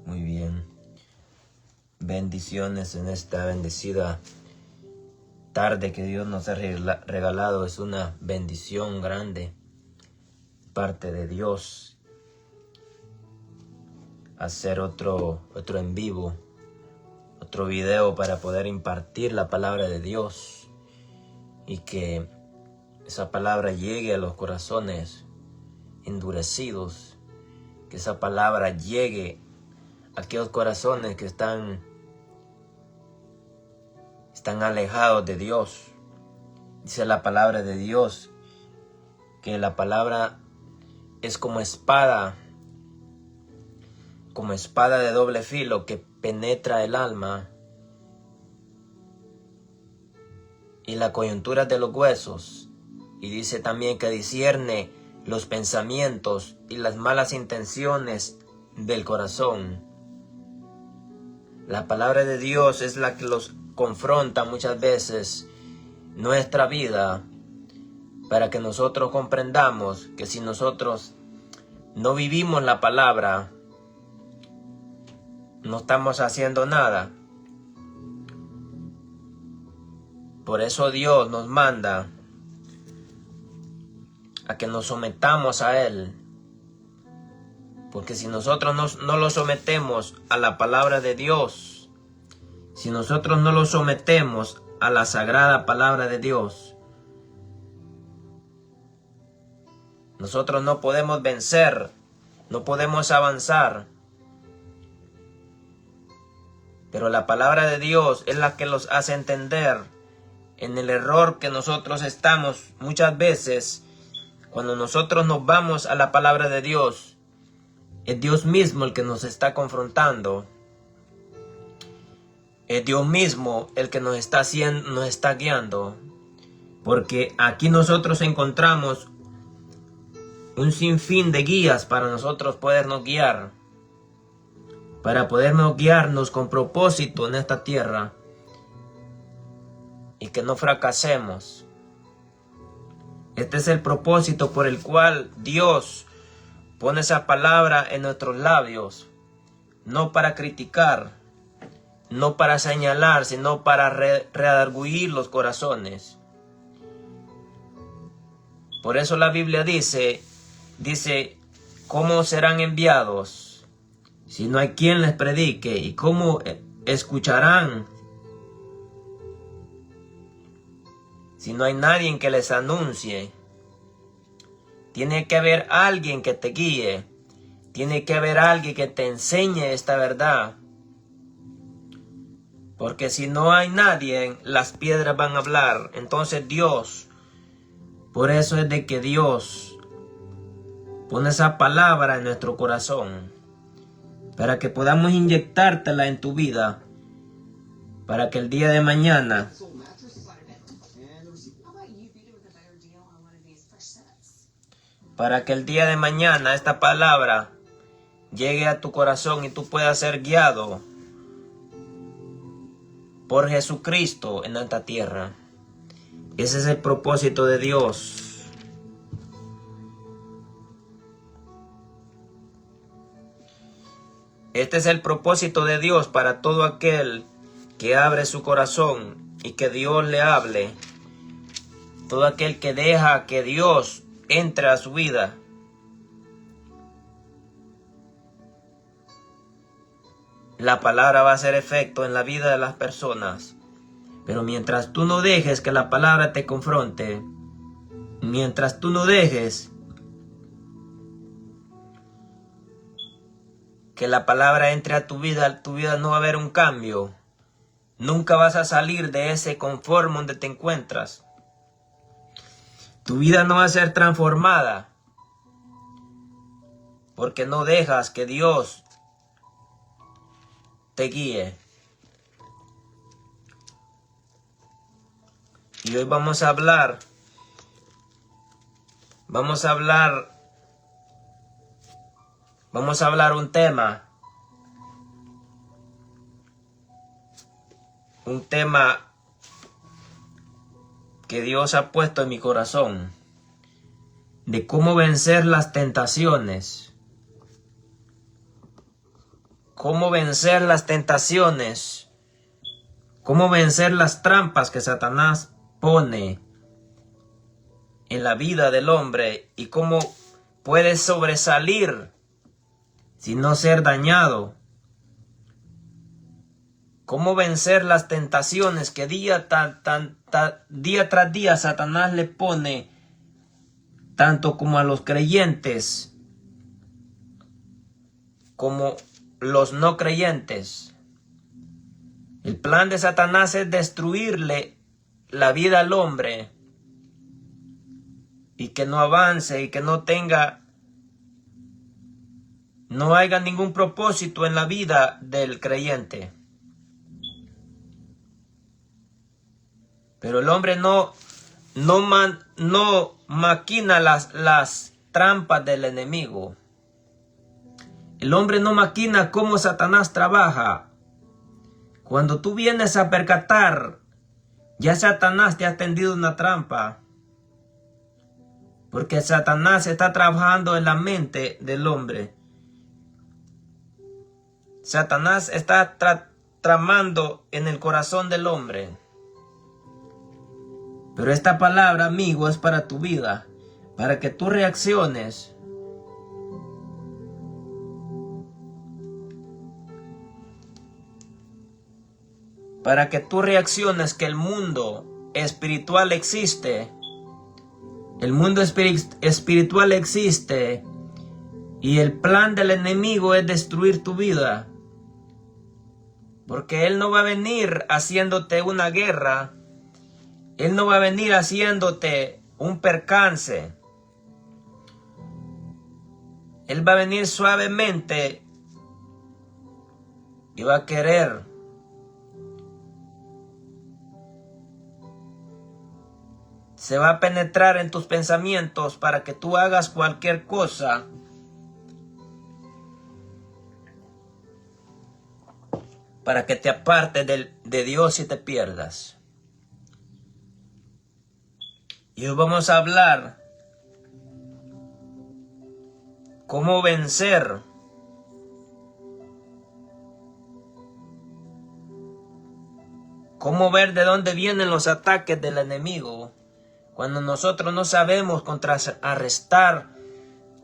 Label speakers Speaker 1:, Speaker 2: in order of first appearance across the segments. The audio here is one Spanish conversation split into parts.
Speaker 1: Muy bien. Bendiciones en esta bendecida tarde que Dios nos ha regalado. Es una bendición grande parte de Dios hacer otro en vivo, otro video para poder impartir la palabra de Dios y que esa palabra llegue a los corazones endurecidos, que esa palabra llegue a aquellos corazones que están alejados de Dios. Dice la palabra de Dios que la palabra es como espada de doble filo que penetra el alma y la coyuntura de los huesos. Y dice también que discierne los pensamientos y las malas intenciones del corazón. La palabra de Dios es la que los confronta muchas veces nuestra vida, para que nosotros comprendamos que si nosotros no vivimos la palabra, no estamos haciendo nada. Por eso Dios nos manda a que nos sometamos a Él. Porque si nosotros no lo sometemos a la palabra de Dios, si nosotros no lo sometemos a la sagrada palabra de Dios, nosotros no podemos vencer, no podemos avanzar. Pero la palabra de Dios es la que los hace entender en el error que nosotros estamos muchas veces. Cuando nosotros nos vamos a la palabra de Dios, es Dios mismo el que nos está confrontando. Es Dios mismo el que nos está guiando. Porque aquí nosotros encontramos un sinfín de guías para nosotros podernos guiar. Para podernos guiarnos con propósito en esta tierra. Y que no fracasemos. Este es el propósito por el cual Dios pone esa palabra en nuestros labios. No para criticar, no para señalar, sino para redarguir los corazones. Por eso la Biblia dice, ¿cómo serán enviados si no hay quien les predique? ¿Y cómo escucharán si no hay nadie que les anuncie? Tiene que haber alguien que te guíe. Tiene que haber alguien que te enseñe esta verdad. Porque si no hay nadie, las piedras van a hablar. Entonces Dios, por eso es de que Dios pone esa palabra en nuestro corazón. Para que podamos inyectártela en tu vida. Para que el día de mañana esta palabra llegue a tu corazón y tú puedas ser guiado por Jesucristo en esta tierra. Ese es el propósito de Dios. Este es el propósito de Dios para todo aquel que abre su corazón y que Dios le hable. Todo aquel que deja que Dios entre a su vida. La palabra va a hacer efecto en la vida de las personas. Pero mientras tú no dejes que la palabra te confronte, mientras tú no dejes que la palabra entre a tu vida no va a haber un cambio. Nunca vas a salir de ese confort donde te encuentras. Tu vida no va a ser transformada porque no dejas que Dios te guíe. Y hoy vamos a hablar Vamos a hablar un tema que Dios ha puesto en mi corazón, de cómo vencer las tentaciones. Cómo vencer las tentaciones. Cómo vencer las trampas que Satanás pone en la vida del hombre y cómo puede sobresalir sin no ser dañado. Cómo vencer las tentaciones que día tras día Satanás le pone tanto como a los creyentes como los no creyentes. El plan de Satanás es destruirle la vida al hombre y que no avance y que no haya ningún propósito en la vida del creyente. Pero el hombre no maquina las trampas del enemigo. El hombre no maquina cómo Satanás trabaja. Cuando tú vienes a percatar, ya Satanás te ha tendido una trampa. Porque Satanás está trabajando en la mente del hombre. Satanás está tramando en el corazón del hombre. Pero esta palabra, amigo, es para tu vida, para que tú reacciones. Para que tú reacciones que el mundo espiritual existe. El mundo espiritual existe y el plan del enemigo es destruir tu vida. Porque él no va a venir haciéndote una guerra. Él no va a venir haciéndote un percance. Él va a venir suavemente y va a querer se va a penetrar en tus pensamientos para que tú hagas cualquier cosa para que te apartes de Dios y te pierdas. Y hoy vamos a hablar cómo vencer cómo ver de dónde vienen los ataques del enemigo cuando nosotros no sabemos contrarrestar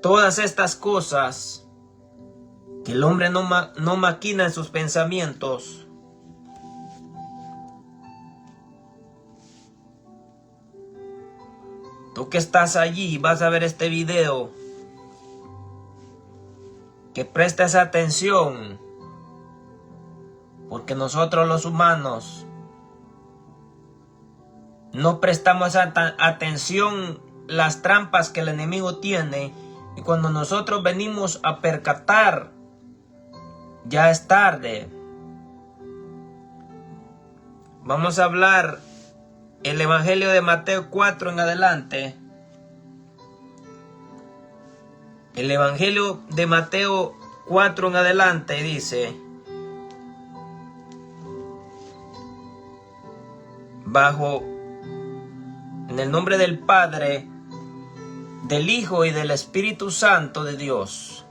Speaker 1: todas estas cosas que el hombre no maquina en sus pensamientos. Tú que estás allí vas a ver este video, que prestes atención, porque nosotros los humanos no prestamos atención las trampas que el enemigo tiene, y cuando nosotros venimos a percatar, ya es tarde. Vamos a hablar el Evangelio de Mateo 4 en adelante. El Evangelio de Mateo 4 en adelante dice: en el nombre del Padre, del Hijo y del Espíritu Santo de Dios.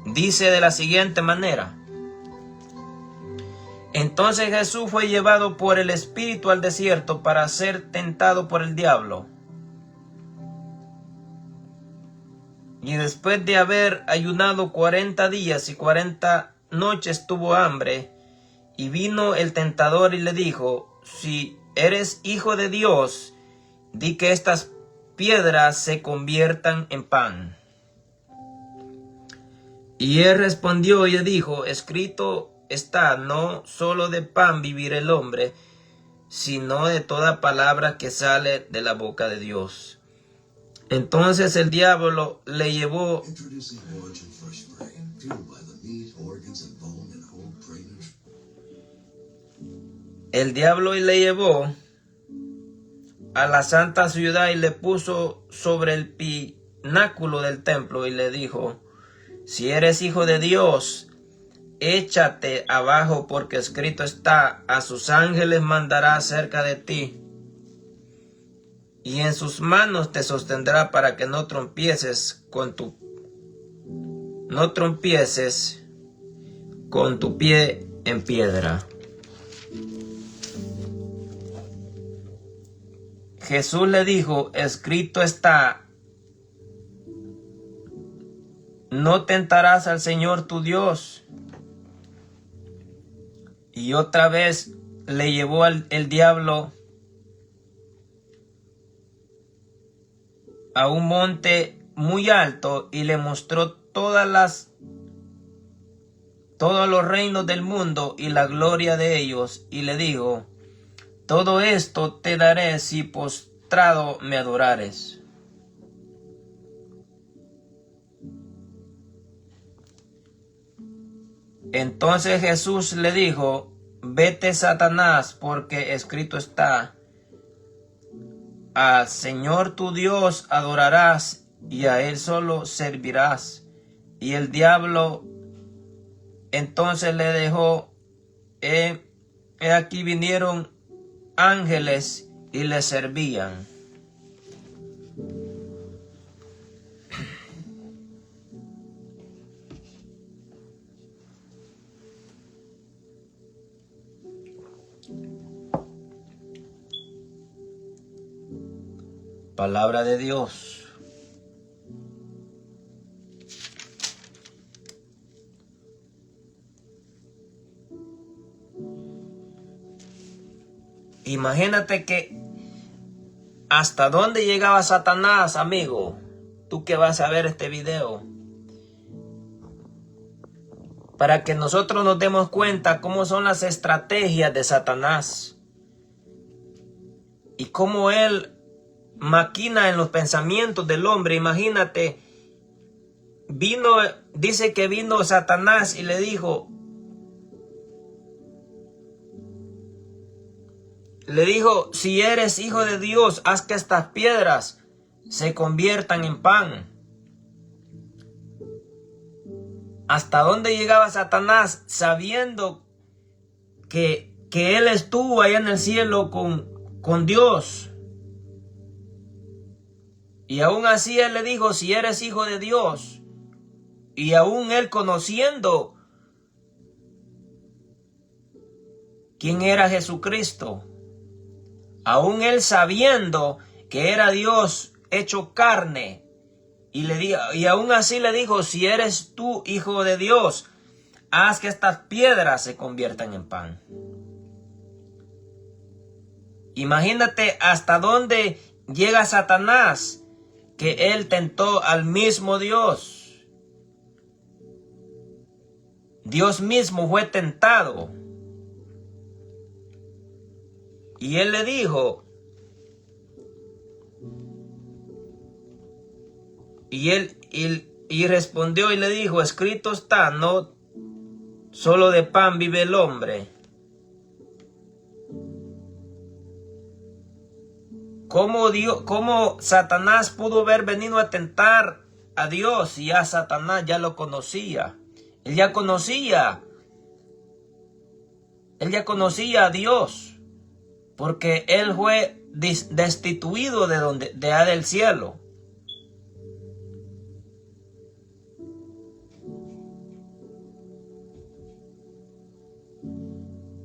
Speaker 1: Dice de la siguiente manera: Entonces Jesús fue llevado por el Espíritu al desierto para ser tentado por el diablo. Y después de haber ayunado 40 días y 40 noches tuvo hambre. Y vino el tentador y le dijo: Si eres hijo de Dios, di que estas piedras se conviertan en pan. Y él respondió y le dijo: Escrito está, no solo de pan vivirá el hombre, sino de toda palabra que sale de la boca de Dios. Entonces el diablo le llevó a la santa ciudad y le puso sobre el pináculo del templo y le dijo: si eres hijo de Dios, échate abajo, porque escrito está: a sus ángeles mandará acerca de ti, y en sus manos te sostendrá para que no trompieces con tu pie en piedra. Jesús le dijo: escrito está: no tentarás al Señor tu Dios. Y otra vez le llevó el diablo a un monte muy alto y le mostró todos los reinos del mundo y la gloria de ellos, y le dijo: todo esto te daré si postrado me adorares. Entonces Jesús le dijo: vete, Satanás, porque escrito está: al Señor tu Dios adorarás y a Él solo servirás. Y el diablo entonces le dejó. He aquí vinieron ángeles y le servían. Palabra de Dios. Imagínate que hasta dónde llegaba Satanás, amigo. Tú que vas a ver este video, para que nosotros nos demos cuenta cómo son las estrategias de Satanás y cómo él maquina en los pensamientos del hombre. Imagínate, dice que vino Satanás y le dijo, si eres hijo de Dios, haz que estas piedras se conviertan en pan. ¿Hasta dónde llegaba Satanás sabiendo que él estuvo allá en el cielo con Dios? Y aún así él le dijo: si eres hijo de Dios. Y aún él conociendo quién era Jesucristo, aún él sabiendo que era Dios hecho carne, y aún así le dijo: si eres tú hijo de Dios, haz que estas piedras se conviertan en pan. Imagínate hasta dónde llega Satanás, que él tentó al mismo Dios. Dios mismo fue tentado. Y él le dijo, y respondió y le dijo: escrito está, no solo de pan vive el hombre. ¿Cómo Satanás pudo haber venido a tentar a Dios si ya Satanás ya lo conocía? Él ya conocía a Dios, porque él fue destituido de allá del cielo.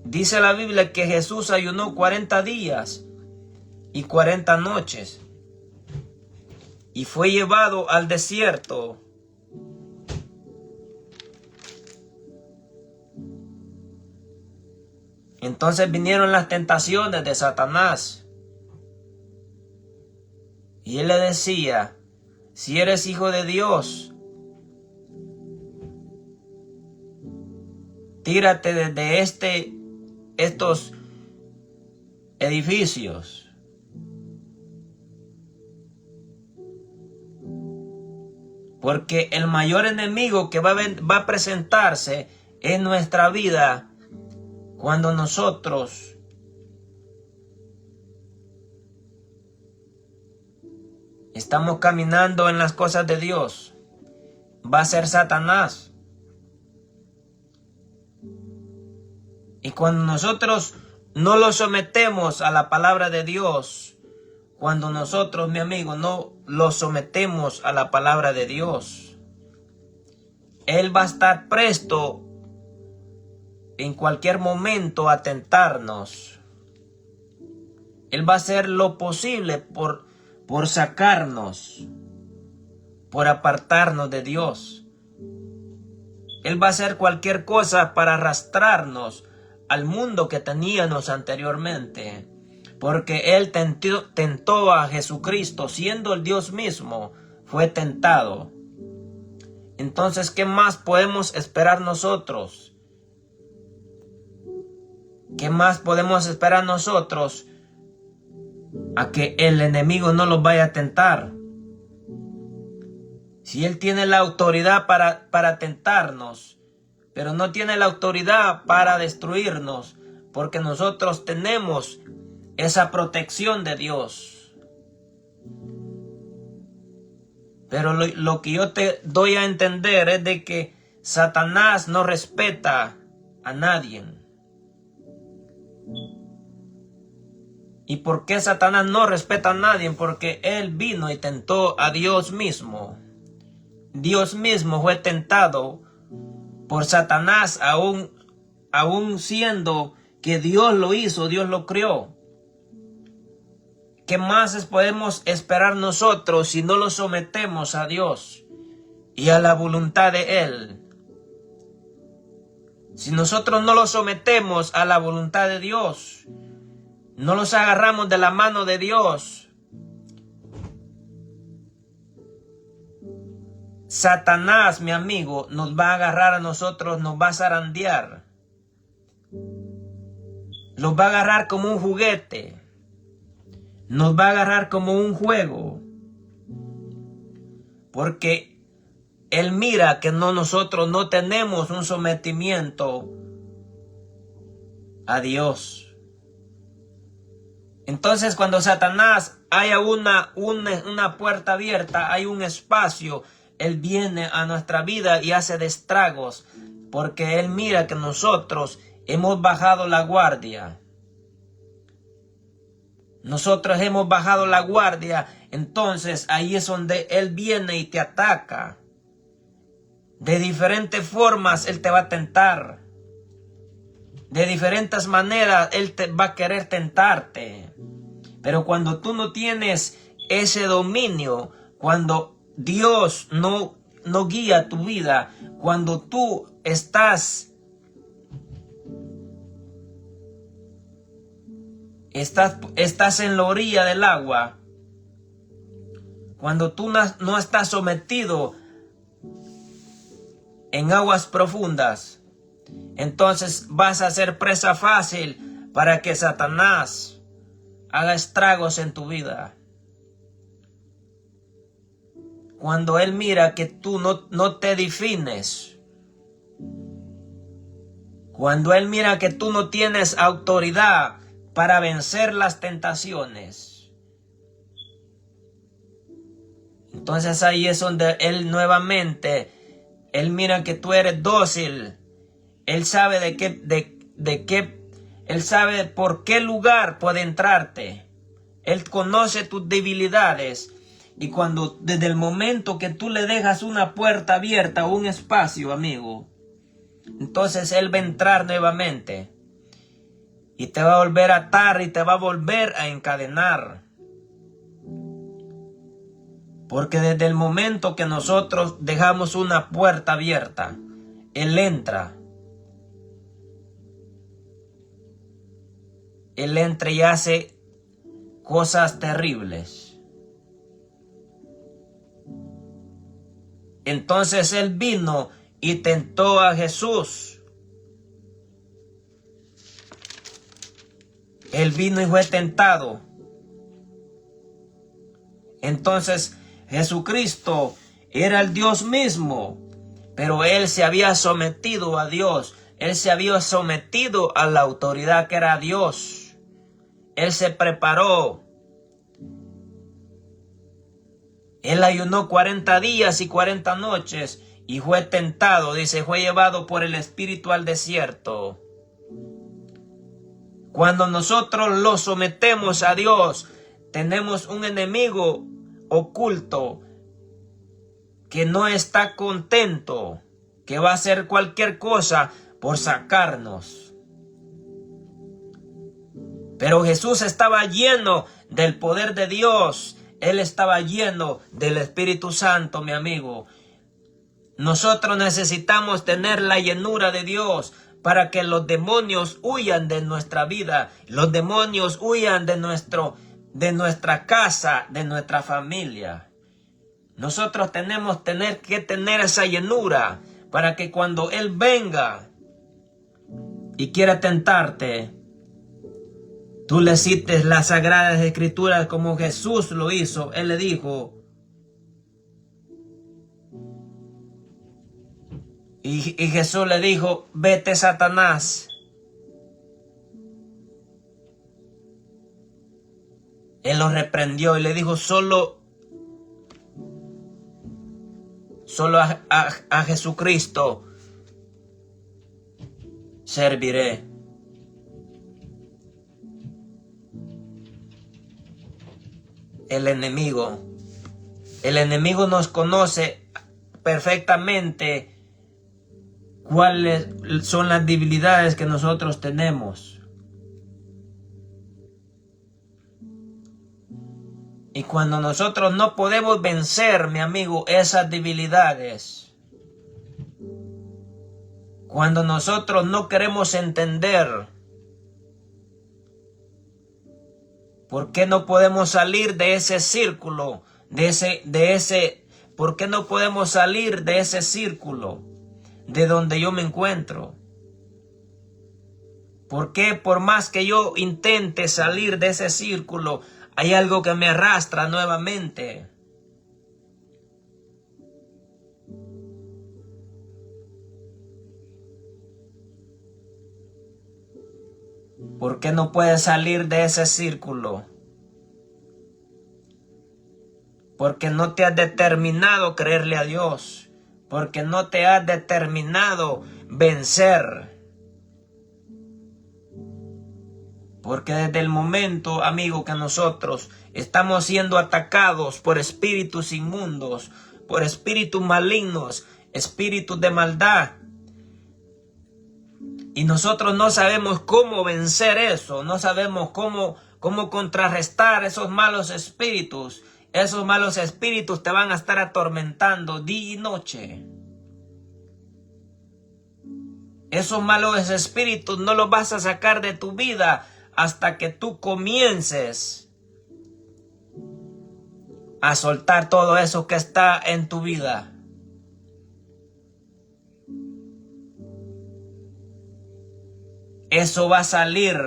Speaker 1: Dice la Biblia que Jesús ayunó 40 días y 40 noches y fue llevado al desierto. Entonces vinieron las tentaciones de Satanás. Y él le decía: si eres hijo de Dios, tírate desde estos edificios. Porque el mayor enemigo que va a presentarse en nuestra vida cuando nosotros estamos caminando en las cosas de Dios, va a ser Satanás. Y cuando nosotros no lo sometemos a la palabra de Dios, cuando nosotros, mi amigo, no lo sometemos a la palabra de Dios, Él va a estar presto en cualquier momento a tentarnos. Él va a hacer lo posible por sacarnos, por apartarnos de Dios. Él va a hacer cualquier cosa para arrastrarnos al mundo que teníamos anteriormente. Porque Él tentó a Jesucristo, siendo el Dios mismo, fue tentado. Entonces, ¿qué más podemos esperar nosotros? ¿Qué más podemos esperar nosotros a que el enemigo no los vaya a tentar? Si Él tiene la autoridad para tentarnos, pero no tiene la autoridad para destruirnos, porque nosotros tenemos esa protección de Dios. Pero lo que yo te doy a entender es de que Satanás no respeta a nadie. ¿Y por qué Satanás no respeta a nadie? Porque él vino y tentó a Dios mismo. Dios mismo fue tentado por Satanás, aún siendo que Dios lo hizo, Dios lo creó. ¿Qué más podemos esperar nosotros si no lo sometemos a Dios y a la voluntad de Él? Si nosotros no lo sometemos a la voluntad de Dios, no los agarramos de la mano de Dios, Satanás, mi amigo, nos va a agarrar a nosotros, nos va a zarandear. Nos va a agarrar como un juguete. Nos va a agarrar como un juego. Porque Él mira que nosotros no tenemos un sometimiento a Dios. Entonces, cuando Satanás haya una puerta abierta, hay un espacio, Él viene a nuestra vida y hace estragos, porque Él mira que nosotros hemos bajado la guardia. Nosotros hemos bajado la guardia, entonces ahí es donde Él viene y te ataca. De diferentes formas Él te va a tentar. De diferentes maneras Él te va a querer tentarte. Pero cuando tú no tienes ese dominio, cuando Dios no guía tu vida, cuando tú estás en la orilla del agua, cuando tú no estás sometido en aguas profundas, entonces vas a ser presa fácil para que Satanás haga estragos en tu vida. Cuando Él mira que tú no te defines, cuando Él mira que tú no tienes autoridad para vencer las tentaciones, entonces ahí es donde Él nuevamente, Él mira que tú eres dócil. Él sabe Él sabe por qué lugar puede entrarte. Él conoce tus debilidades. Y desde el momento que tú le dejas una puerta abierta o un espacio, amigo, entonces Él va a entrar nuevamente. Y te va a volver a atar y te va a volver a encadenar. Porque desde el momento que nosotros dejamos una puerta abierta, Él entra. Él entra y hace cosas terribles. Entonces Él vino y tentó a Jesús. Él vino y fue tentado. Entonces Jesucristo era el Dios mismo, pero Él se había sometido a Dios. Él se había sometido a la autoridad que era Dios. Él se preparó. Él ayunó 40 días y 40 noches y fue tentado, dice, fue llevado por el Espíritu al desierto. Cuando nosotros lo sometemos a Dios, tenemos un enemigo oculto que no está contento, que va a hacer cualquier cosa por sacarnos. Pero Jesús estaba lleno del poder de Dios. Él estaba lleno del Espíritu Santo, mi amigo. Nosotros necesitamos tener la llenura de Dios para que los demonios huyan de nuestra vida. Los demonios huyan de nuestra casa, de nuestra familia. Nosotros tenemos que tener esa llenura para que cuando Él venga y quiera tentarte, tú le cites las Sagradas Escrituras como Jesús lo hizo. Él le dijo, y Jesús le dijo, vete, Satanás. Él lo reprendió y le dijo, solo a Jesucristo serviré. El enemigo nos conoce perfectamente cuáles son las debilidades que nosotros tenemos. Y cuando nosotros no podemos vencer, mi amigo, esas debilidades, cuando nosotros no queremos entender por qué no podemos salir de ese círculo, por qué no podemos salir de ese círculo de donde yo me encuentro. ¿Por qué por más que yo intente salir de ese círculo, hay algo que me arrastra nuevamente? ¿Por qué no puedes salir de ese círculo? Porque no te has determinado creerle a Dios. Porque no te has determinado vencer. Porque desde el momento, amigo, que nosotros estamos siendo atacados por espíritus inmundos, por espíritus malignos, espíritus de maldad, y nosotros no sabemos cómo vencer eso, no sabemos cómo contrarrestar esos malos espíritus. Esos malos espíritus te van a estar atormentando día y noche. Esos malos espíritus no los vas a sacar de tu vida hasta que tú comiences a soltar todo eso que está en tu vida. Eso va a salir.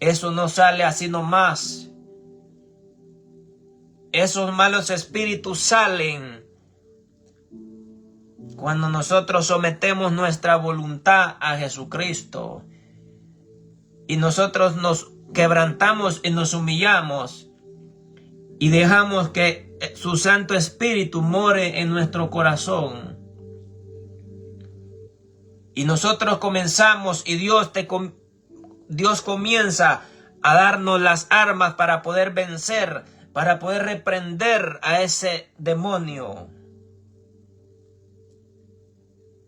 Speaker 1: Eso no sale así nomás. Esos malos espíritus salen cuando nosotros sometemos nuestra voluntad a Jesucristo. Y nosotros nos quebrantamos y nos humillamos. Y dejamos que su Santo Espíritu more en nuestro corazón. Y nosotros comenzamos y Dios comienza a darnos las armas para poder vencer, para poder reprender a ese demonio.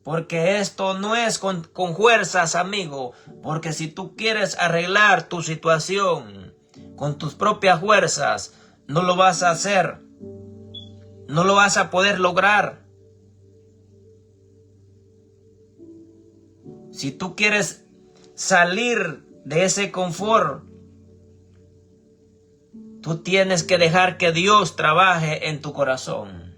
Speaker 1: Porque esto no es con fuerzas, amigo. Porque si tú quieres arreglar tu situación con tus propias fuerzas, no lo vas a hacer. No lo vas a poder lograr. Si tú quieres salir de ese confort, tú tienes que dejar que Dios trabaje en tu corazón.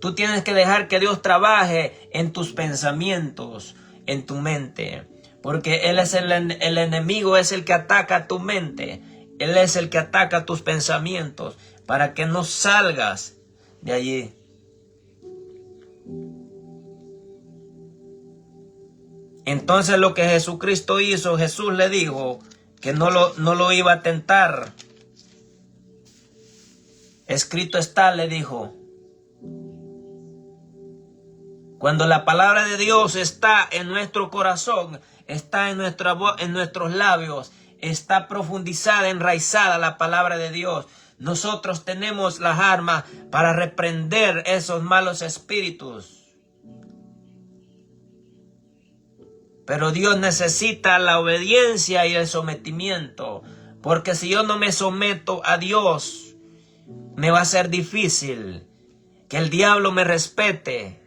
Speaker 1: Tú tienes que dejar que Dios trabaje en tus pensamientos, en tu mente. Porque Él es el enemigo, es el que ataca tu mente. Él es el que ataca tus pensamientos para que no salgas de allí. Entonces lo que Jesucristo hizo, Jesús le dijo que no lo iba a tentar. Escrito está, le dijo. Cuando la palabra de Dios está en nuestro corazón, está en nuestros labios, está profundizada, enraizada la palabra de Dios, nosotros tenemos las armas para reprender esos malos espíritus. Pero Dios necesita la obediencia y el sometimiento, porque si yo no me someto a Dios, me va a ser difícil que el diablo me respete.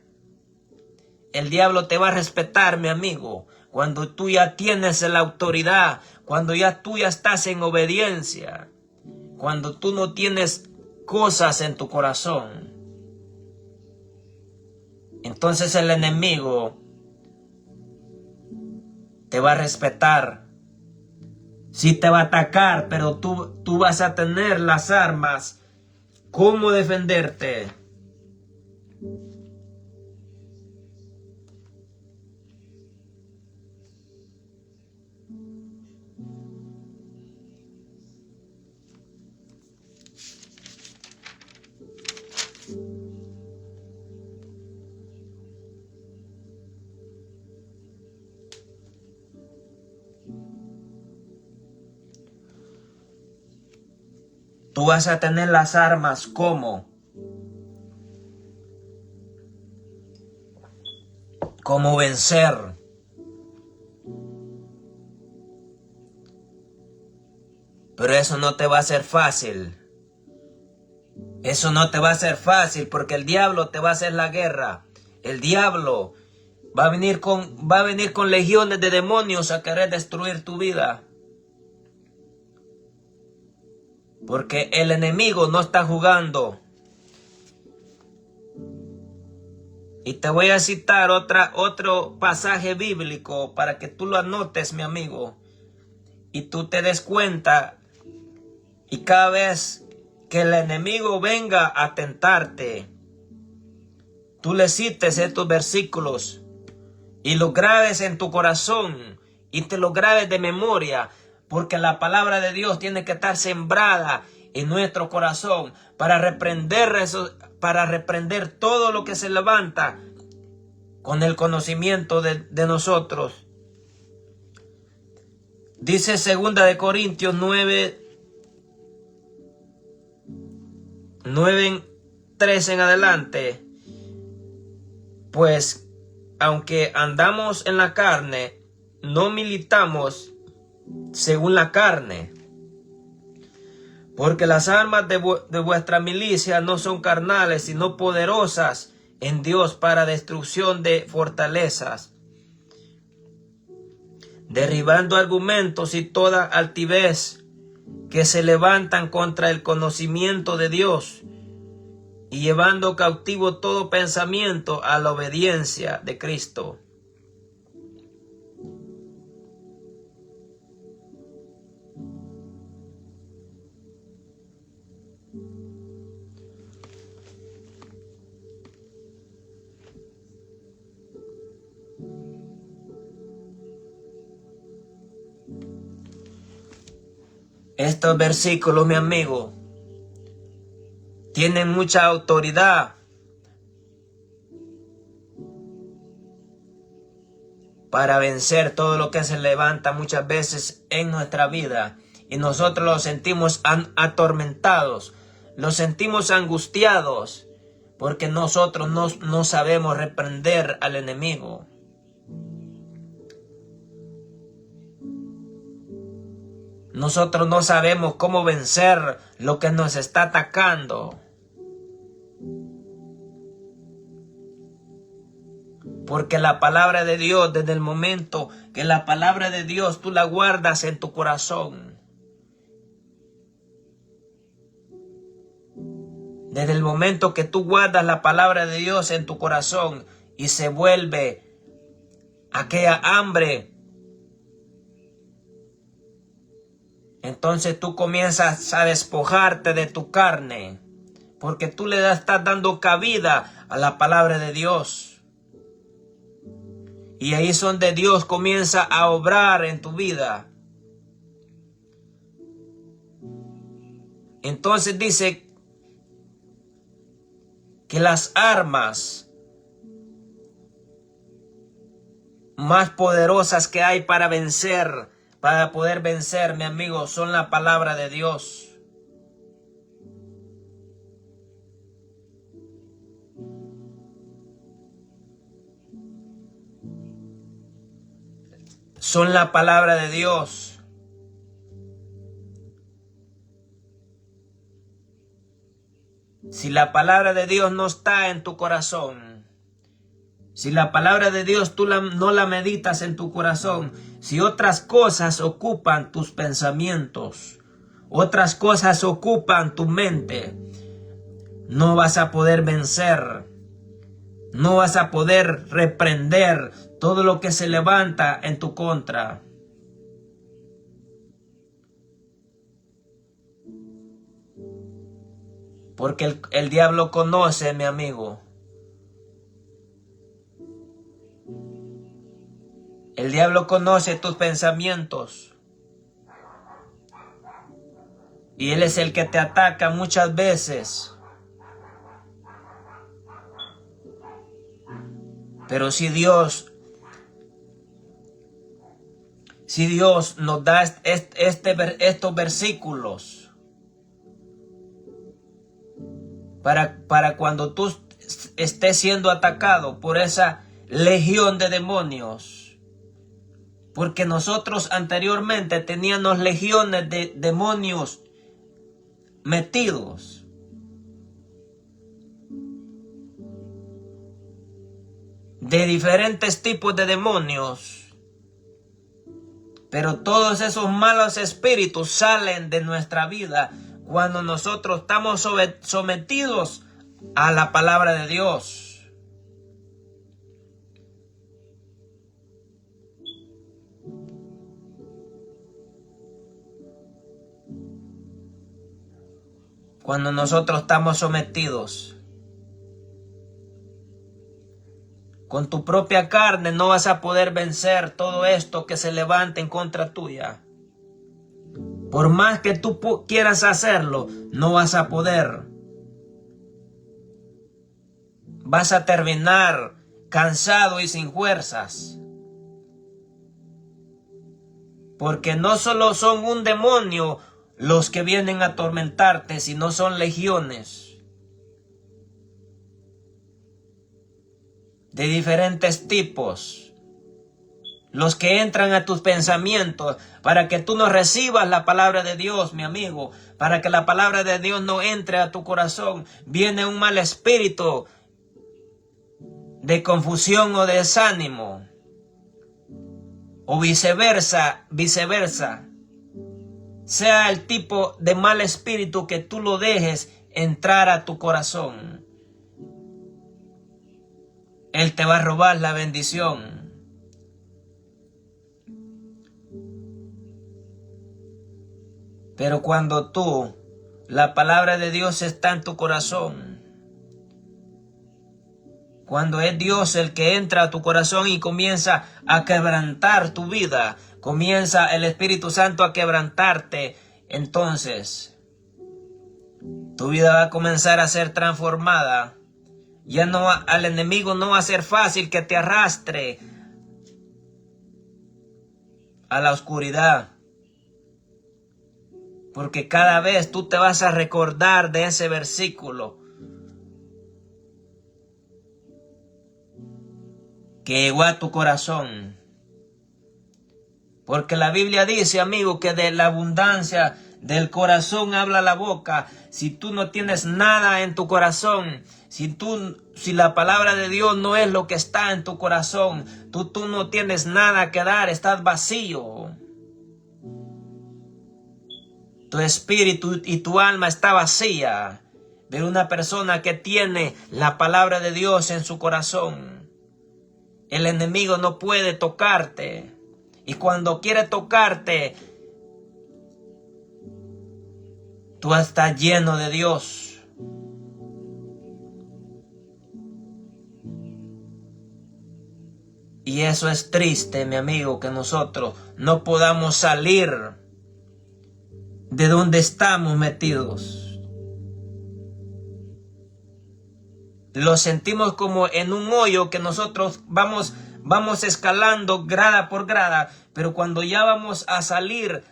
Speaker 1: El diablo te va a respetar, mi amigo, cuando tú ya tienes la autoridad, cuando tú ya estás en obediencia, cuando tú no tienes cosas en tu corazón. Entonces el enemigo te va a respetar. Sí te va a atacar, pero tú vas a tener las armas. ¿Cómo defenderte? Tú vas a tener las armas ¿cómo? ¿Cómo vencer? Pero eso no te va a ser fácil. Eso no te va a ser fácil porque el diablo te va a hacer la guerra. El diablo va a venir con legiones de demonios a querer destruir tu vida. Porque el enemigo no está jugando. Y te voy a citar otro pasaje bíblico para que tú lo anotes, mi amigo. Y tú te des cuenta. Y cada vez que el enemigo venga a tentarte, tú le cites estos versículos y los grabes en tu corazón y te los grabes de memoria. Porque la palabra de Dios tiene que estar sembrada en nuestro corazón para reprender todo lo que se levanta con el conocimiento de nosotros. Dice 2 de Corintios 9:3 en adelante. Pues aunque andamos en la carne, no militamos según la carne, porque las armas de vuestra milicia no son carnales, sino poderosas en Dios para destrucción de fortalezas, derribando argumentos y toda altivez que se levantan contra el conocimiento de Dios, y llevando cautivo todo pensamiento a la obediencia de Cristo. Estos versículos, mi amigo, tienen mucha autoridad para vencer todo lo que se levanta muchas veces en nuestra vida. Y nosotros los sentimos atormentados, los sentimos angustiados, porque nosotros no sabemos reprender al enemigo. Nosotros no sabemos cómo vencer lo que nos está atacando. Porque la palabra de Dios, desde el momento que la palabra de Dios tú la guardas en tu corazón, desde el momento que tú guardas la palabra de Dios en tu corazón y se vuelve aquella hambre, entonces tú comienzas a despojarte de tu carne, porque tú le estás dando cabida a la palabra de Dios. Y ahí es donde Dios comienza a obrar en tu vida. Entonces dice las armas más poderosas que hay para vencer, para poder vencer, mi amigo, son la palabra de Dios. Son la palabra de Dios. Si la palabra de Dios no está en tu corazón, si la palabra de Dios tú no la meditas en tu corazón, si otras cosas ocupan tus pensamientos, otras cosas ocupan tu mente, no vas a poder vencer, no vas a poder reprender todo lo que se levanta en tu contra. Porque el diablo conoce, mi amigo. El diablo conoce tus pensamientos. Y él es el que te ataca muchas veces. Pero si Dios nos da estos versículos para cuando tú estés siendo atacado por esa legión de demonios, porque nosotros anteriormente teníamos legiones de demonios metidos. De diferentes tipos de demonios. Pero todos esos malos espíritus salen de nuestra vida cuando nosotros estamos sometidos a la palabra de Dios. Cuando nosotros estamos sometidos. Con tu propia carne no vas a poder vencer todo esto que se levante en contra tuya. Por más que tú quieras hacerlo, no vas a poder. Vas a terminar cansado y sin fuerzas. Porque no solo son un demonio los que vienen a atormentarte, sino son legiones. De diferentes tipos, los que entran a tus pensamientos para que tú no recibas la palabra de Dios, mi amigo, para que la palabra de Dios no entre a tu corazón. Viene un mal espíritu de confusión o de desánimo, o viceversa, sea el tipo de mal espíritu que tú lo dejes entrar a tu corazón. Él te va a robar la bendición. Pero cuando la palabra de Dios está en tu corazón, cuando es Dios el que entra a tu corazón y comienza a quebrantar tu vida, comienza el Espíritu Santo a quebrantarte, entonces tu vida va a comenzar a ser transformada. Ya no, al enemigo no va a ser fácil que te arrastre a la oscuridad. Porque cada vez tú te vas a recordar de ese versículo que llegó a tu corazón. Porque la Biblia dice, amigo, que de la abundancia del corazón habla la boca. Si tú no tienes nada en tu corazón, si la palabra de Dios no es lo que está en tu corazón, tú no tienes nada que dar, estás vacío. Tu espíritu y tu alma está vacía. Pero una persona que tiene la palabra de Dios en su corazón, el enemigo no puede tocarte. Y cuando quiere tocarte, tú estás lleno de Dios. Y eso es triste, mi amigo, que nosotros no podamos salir de donde estamos metidos. Lo sentimos como en un hoyo que nosotros vamos escalando grada por grada, pero cuando ya vamos a salir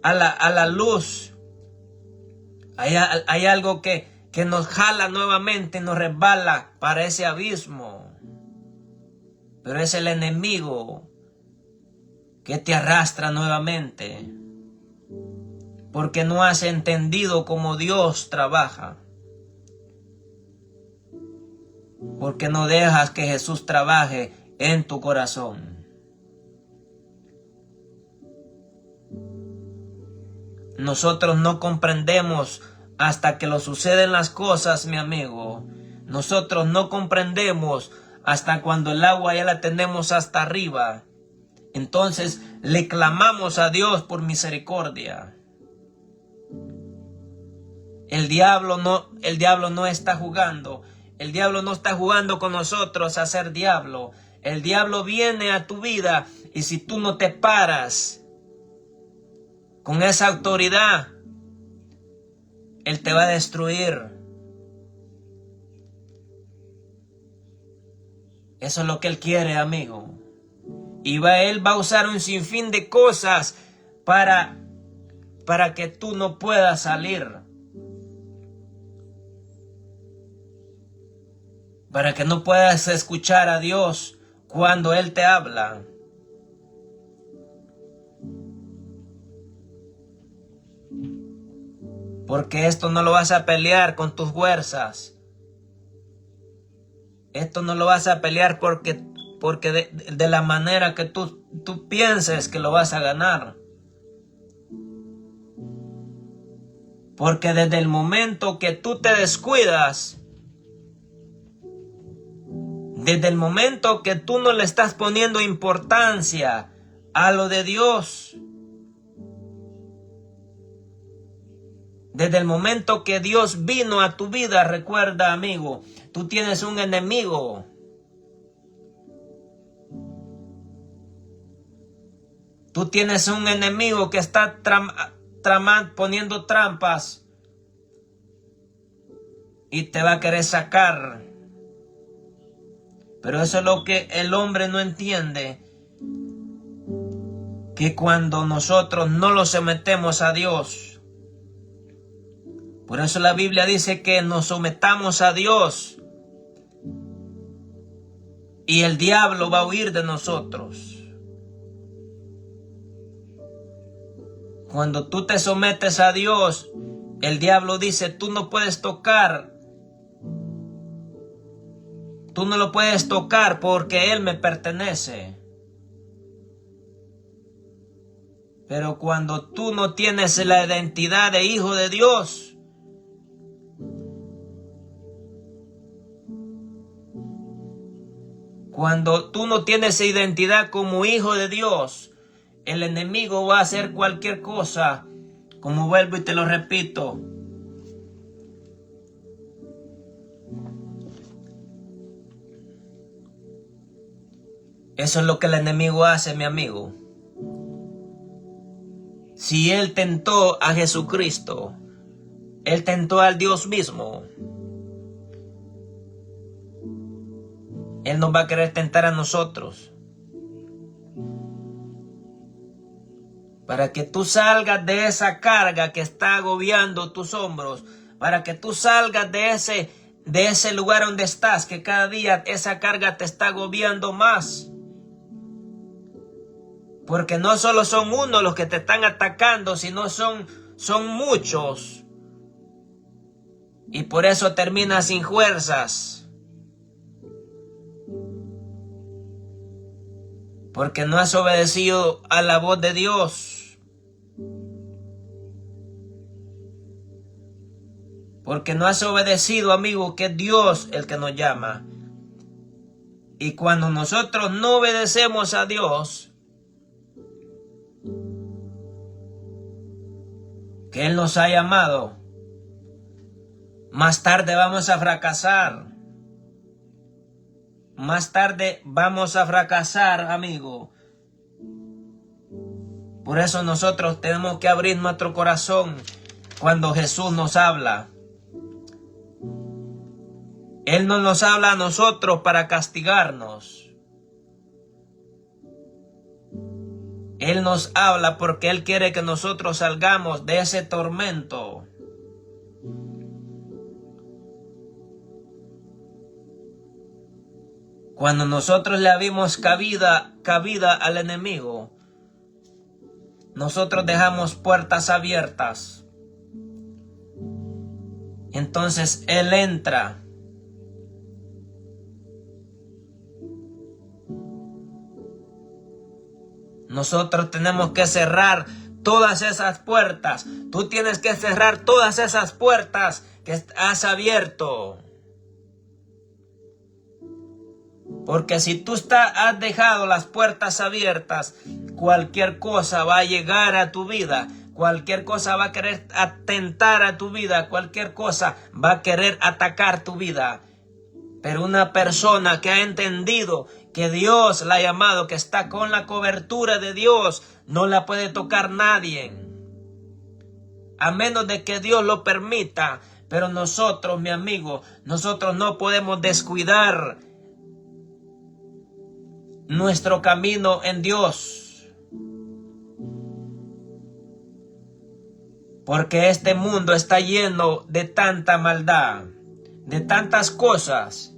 Speaker 1: a la luz, hay algo que nos jala nuevamente, nos resbala para ese abismo. Pero es el enemigo que te arrastra nuevamente, porque no has entendido cómo Dios trabaja. Porque no dejas que Jesús trabaje en tu corazón. Nosotros no comprendemos hasta que lo suceden las cosas, mi amigo. Nosotros no comprendemos hasta cuando el agua ya la tenemos hasta arriba. Entonces le clamamos a Dios por misericordia. El diablo no está jugando. El diablo no está jugando con nosotros a ser diablo. El diablo viene a tu vida y si tú no te paras con esa autoridad, él te va a destruir. Eso es lo que él quiere, amigo. Y él va a usar un sinfín de cosas para que tú no puedas salir. Para que no puedas escuchar a Dios cuando Él te habla. Porque esto no lo vas a pelear con tus fuerzas. Esto no lo vas a pelear porque de la manera que tú pienses que lo vas a ganar. Porque desde el momento que tú te descuidas, desde el momento que tú no le estás poniendo importancia a lo de Dios, desde el momento que Dios vino a tu vida, recuerda, amigo, tú tienes un enemigo. Tú tienes un enemigo que está poniendo trampas y te va a querer sacar. Pero eso es lo que el hombre no entiende, que cuando nosotros no lo sometemos a Dios, por eso la Biblia dice que nos sometamos a Dios y el diablo va a huir de nosotros. Cuando tú te sometes a Dios, el diablo dice, tú no puedes tocar. Tú no lo puedes tocar porque Él me pertenece. Pero cuando tú no tienes la identidad de hijo de Dios, cuando tú no tienes esa identidad como hijo de Dios, el enemigo va a hacer cualquier cosa, como vuelvo y te lo repito. Eso es lo que el enemigo hace, mi amigo. Si él tentó a Jesucristo, él tentó al Dios mismo. Él nos va a querer tentar a nosotros. Para que tú salgas de esa carga que está agobiando tus hombros. Para que tú salgas de ese lugar donde estás, que cada día esa carga te está agobiando más. Porque no solo son uno los que te están atacando, sino son muchos. Y por eso terminas sin fuerzas. Porque no has obedecido a la voz de Dios. Porque no has obedecido, amigo, que es Dios el que nos llama. Y cuando nosotros no obedecemos a Dios, que Él nos ha llamado, más tarde vamos a fracasar. Más tarde vamos a fracasar, amigo. Por eso nosotros tenemos que abrir nuestro corazón cuando Jesús nos habla. Él no nos habla a nosotros para castigarnos. Él nos habla porque Él quiere que nosotros salgamos de ese tormento. Cuando nosotros le abrimos cabida al enemigo, nosotros dejamos puertas abiertas. Entonces Él entra. Nosotros tenemos que cerrar todas esas puertas. Tú tienes que cerrar todas esas puertas que has abierto. Porque si tú has dejado las puertas abiertas, cualquier cosa va a llegar a tu vida. Cualquier cosa va a querer atentar a tu vida. Cualquier cosa va a querer atacar tu vida. Pero una persona que ha entendido que Dios la ha llamado, que está con la cobertura de Dios, no la puede tocar nadie. A menos de que Dios lo permita. Pero nosotros, mi amigo, nosotros no podemos descuidar nuestro camino en Dios. Porque este mundo está lleno de tanta maldad, de tantas cosas.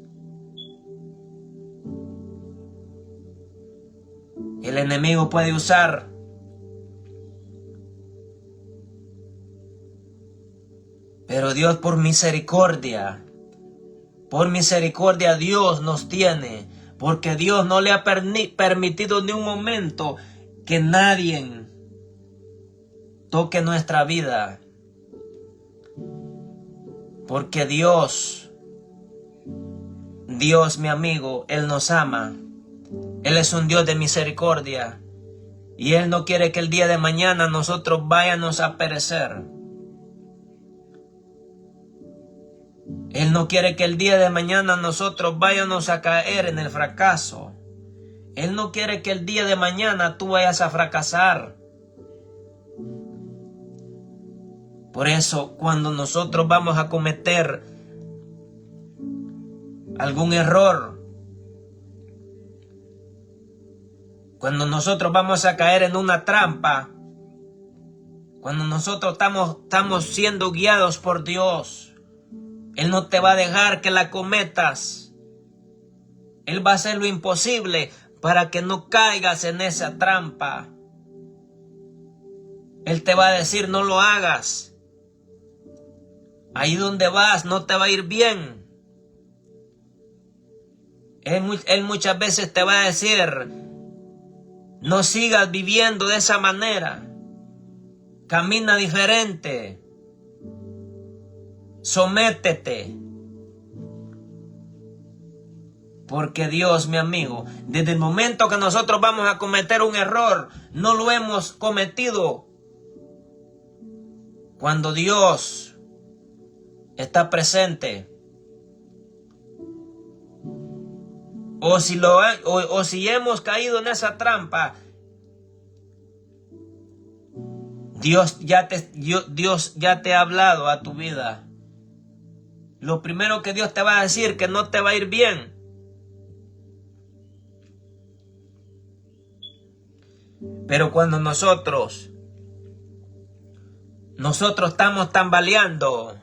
Speaker 1: El enemigo puede usar pero Dios por misericordia Dios nos tiene, porque Dios no le ha permitido ni un momento que nadie toque nuestra vida. Porque Dios, mi amigo, Él nos ama. Él es un Dios de misericordia. Y Él no quiere que el día de mañana nosotros vayamos a perecer. Él no quiere que el día de mañana nosotros vayamos a caer en el fracaso. Él no quiere que el día de mañana tú vayas a fracasar. Por eso, cuando nosotros vamos a cometer algún error, cuando nosotros vamos a caer en una trampa, cuando nosotros estamos siendo guiados por Dios, Él no te va a dejar que la cometas. Él va a hacer lo imposible para que no caigas en esa trampa. Él te va a decir, no lo hagas. Ahí donde vas no te va a ir bien. Él muchas veces te va a decir, no sigas viviendo de esa manera. Camina diferente. Sométete. Porque Dios, mi amigo, desde el momento que nosotros vamos a cometer un error, no lo hemos cometido cuando Dios está presente. O si hemos caído en esa trampa, Dios ya te ha hablado a tu vida. Lo primero que Dios te va a decir que no te va a ir bien. Pero cuando nosotros estamos tambaleando,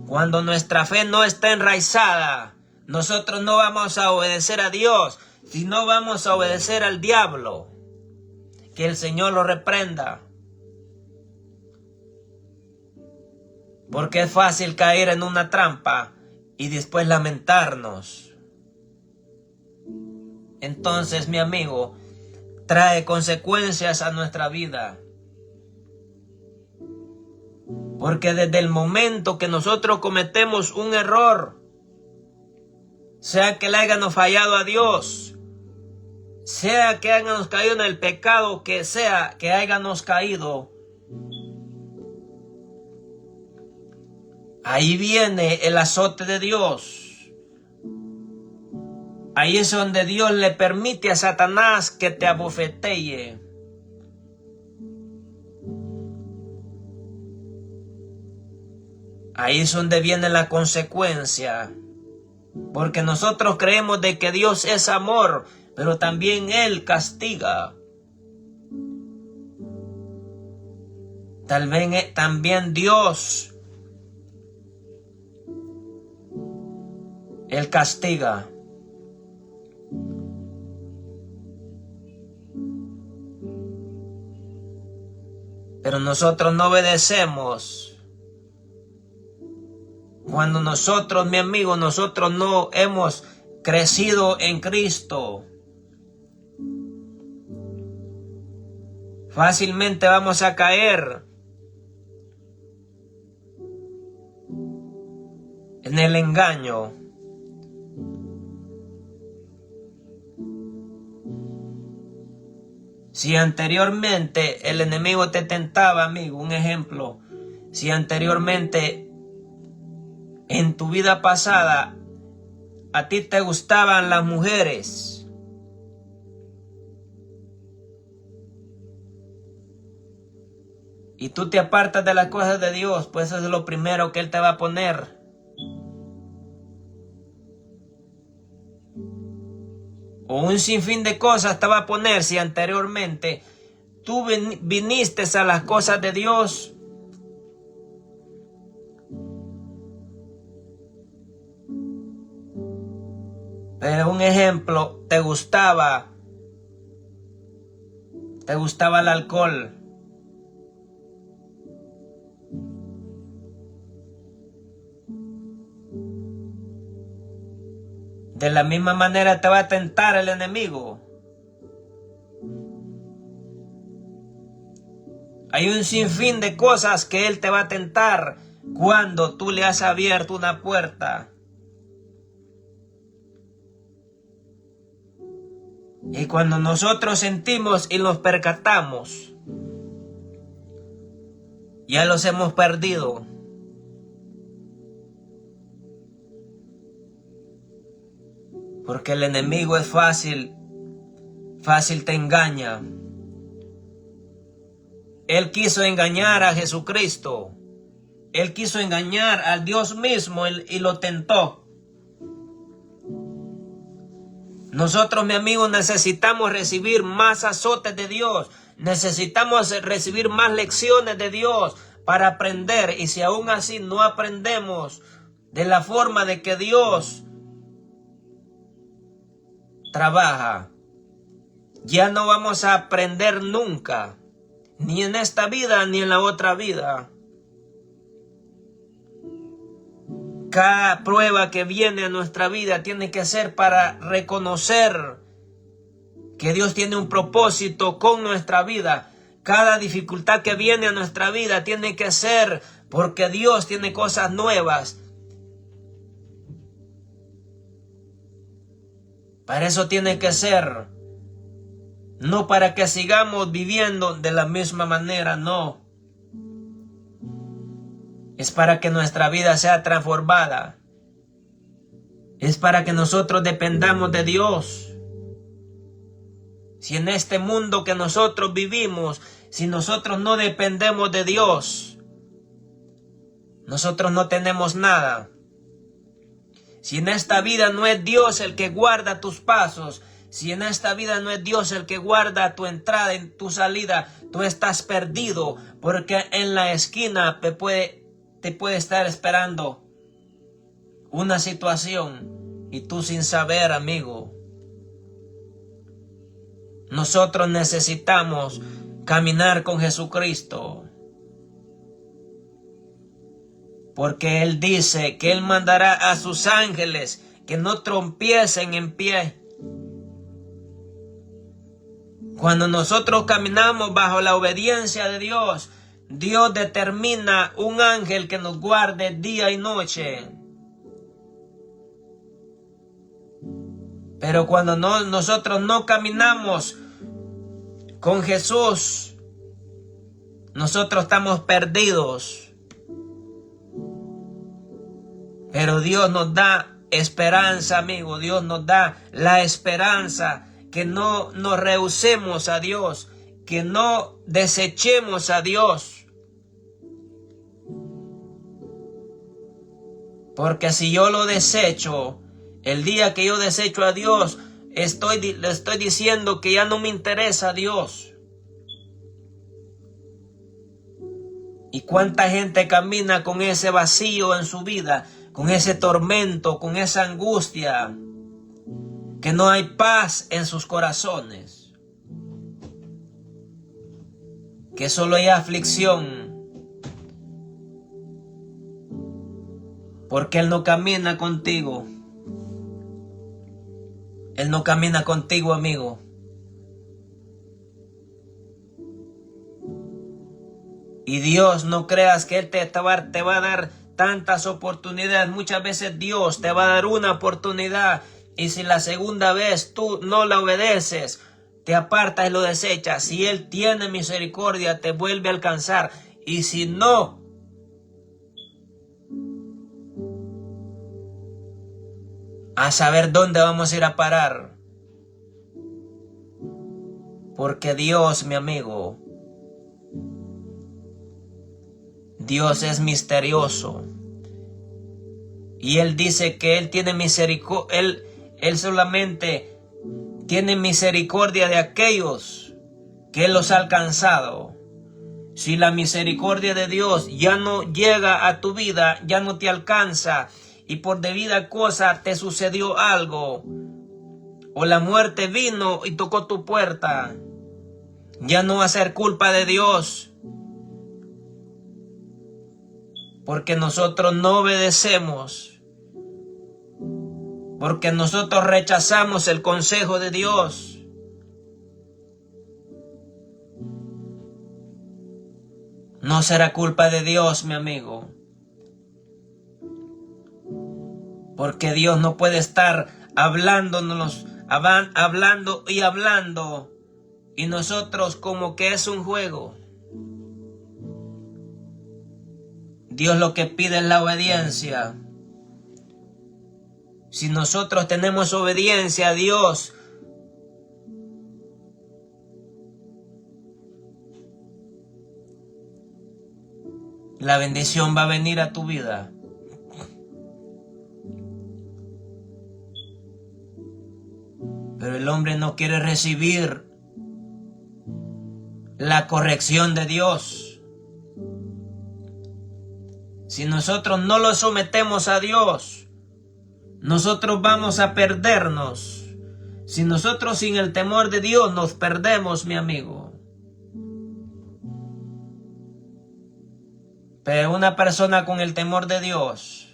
Speaker 1: cuando nuestra fe no está enraizada, nosotros no vamos a obedecer a Dios, sino vamos a obedecer al diablo. Que el Señor lo reprenda. Porque es fácil caer en una trampa y después lamentarnos. Entonces, mi amigo, trae consecuencias a nuestra vida. Porque desde el momento que nosotros cometemos un error, sea que le hayamos fallado a Dios, sea que hayamos caído en el pecado, que sea que hayamos caído, ahí viene el azote de Dios. Ahí es donde Dios le permite a Satanás que te abofetee. Ahí es donde viene la consecuencia. Porque nosotros creemos de que Dios es amor, pero también Él castiga. También Dios, Él castiga. Pero nosotros no obedecemos. Cuando nosotros, mi amigo, nosotros no hemos crecido en Cristo, fácilmente vamos a caer en el engaño. Si anteriormente el enemigo te tentaba, amigo, un ejemplo, si anteriormente en tu vida pasada a ti te gustaban las mujeres, y tú te apartas de las cosas de Dios, pues eso es lo primero que Él te va a poner. O un sinfín de cosas te va a poner si anteriormente tú viniste a las cosas de Dios. Pero un ejemplo, te gustaba el alcohol. De la misma manera te va a tentar el enemigo. Hay un sinfín de cosas que Él te va a tentar cuando tú le has abierto una puerta. Y cuando nosotros sentimos y nos percatamos, ya los hemos perdido. Porque el enemigo es fácil te engaña. Él quiso engañar a Jesucristo. Él quiso engañar al Dios mismo y lo tentó. Nosotros, mi amigo, necesitamos recibir más azotes de Dios. Necesitamos recibir más lecciones de Dios para aprender. Y si aún así no aprendemos de la forma de que Dios trabaja, ya no vamos a aprender nunca, ni en esta vida ni en la otra vida. Cada prueba que viene a nuestra vida tiene que ser para reconocer que Dios tiene un propósito con nuestra vida. Cada dificultad que viene a nuestra vida tiene que ser porque Dios tiene cosas nuevas. Para eso tiene que ser. No para que sigamos viviendo de la misma manera, no. Es para que nuestra vida sea transformada. Es para que nosotros dependamos de Dios. Si en este mundo que nosotros vivimos, si nosotros no dependemos de Dios, nosotros no tenemos nada. Si en esta vida no es Dios el que guarda tus pasos, si en esta vida no es Dios el que guarda tu entrada y tu salida, tú estás perdido, porque en la esquina te puede estar esperando una situación y tú sin saber, amigo. Nosotros necesitamos caminar con Jesucristo, porque Él dice que Él mandará a sus ángeles que no trompiecen en pie. Cuando nosotros caminamos bajo la obediencia de Dios, Dios determina un ángel que nos guarde día y noche. Pero cuando nosotros no caminamos con Jesús, nosotros estamos perdidos. Pero Dios nos da esperanza, amigo. Dios nos da la esperanza que no nos rehusemos a Dios, que no desechemos a Dios. Porque si yo lo desecho, el día que yo desecho a Dios, le estoy diciendo que ya no me interesa a Dios. ¿Y cuánta gente camina con ese vacío en su vida, con ese tormento, con esa angustia, que no hay paz en sus corazones, que solo hay aflicción, porque Él no camina contigo? Él no camina contigo, amigo. Y Dios, no creas que Él te va a dar tantas oportunidades. Muchas veces Dios te va a dar una oportunidad, y si la segunda vez tú no la obedeces, te apartas y lo desechas, si Él tiene misericordia, te vuelve a alcanzar. Y si no, a saber dónde vamos a ir a parar. Porque Dios, mi amigo, Dios es misterioso. Y Él dice que Él tiene misericordia. Él solamente tiene misericordia de aquellos que Él los ha alcanzado. Si la misericordia de Dios ya no llega a tu vida, ya no te alcanza, y por debida cosa te sucedió algo, o la muerte vino y tocó tu puerta, ya no va a ser culpa de Dios, porque nosotros no obedecemos, porque nosotros rechazamos el consejo de Dios. No será culpa de Dios, mi amigo, porque Dios no puede estar hablándonos, hablando y hablando, y nosotros como que es un juego. Dios lo que pide es la obediencia. Si nosotros tenemos obediencia a Dios, la bendición va a venir a tu vida. Pero el hombre no quiere recibir la corrección de Dios. Si nosotros no lo sometemos a Dios, nosotros vamos a perdernos. Si nosotros sin el temor de Dios nos perdemos, mi amigo. Pero una persona con el temor de Dios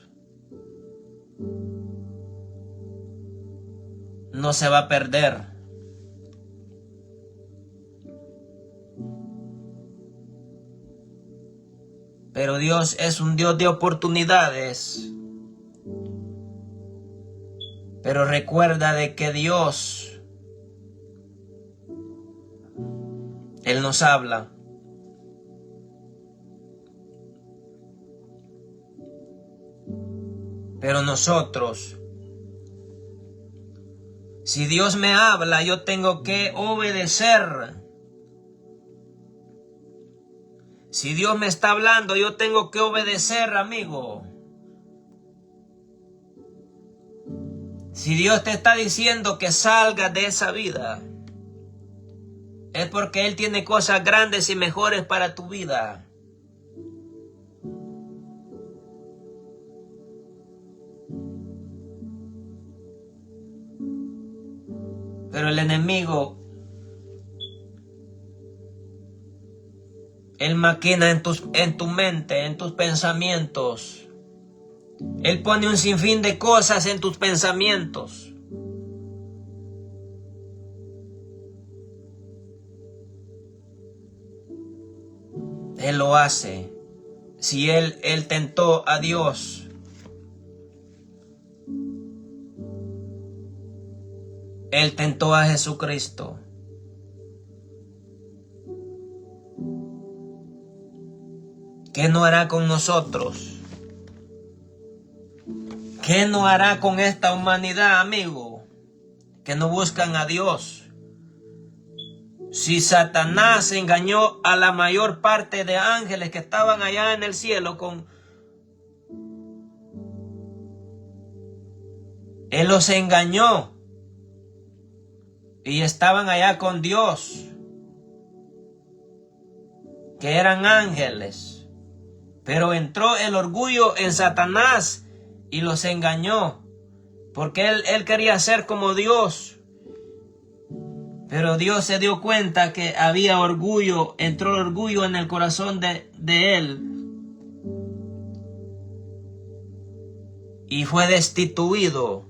Speaker 1: no se va a perder. Pero Dios es un Dios de oportunidades. Pero recuerda de que Dios, Él nos habla. Pero nosotros, si Dios me habla, yo tengo que obedecer. Si Dios me está hablando, yo tengo que obedecer, amigo. Si Dios te está diciendo que salgas de esa vida, es porque Él tiene cosas grandes y mejores para tu vida. Pero el enemigo, él maquina en tu mente, en tus pensamientos. Él pone un sinfín de cosas en tus pensamientos. Él lo hace. Si él tentó a Dios, Él tentó a Jesucristo. ¿Qué no hará con nosotros? ¿Qué no hará con esta humanidad, amigo? Que no buscan a Dios. Si Satanás engañó a la mayor parte de ángeles que estaban allá en el cielo Él los engañó y estaban allá con Dios, que eran ángeles. Pero entró el orgullo en Satanás y los engañó, porque él quería ser como Dios. Pero Dios se dio cuenta que había orgullo, entró el orgullo en el corazón de él. Y fue destituido.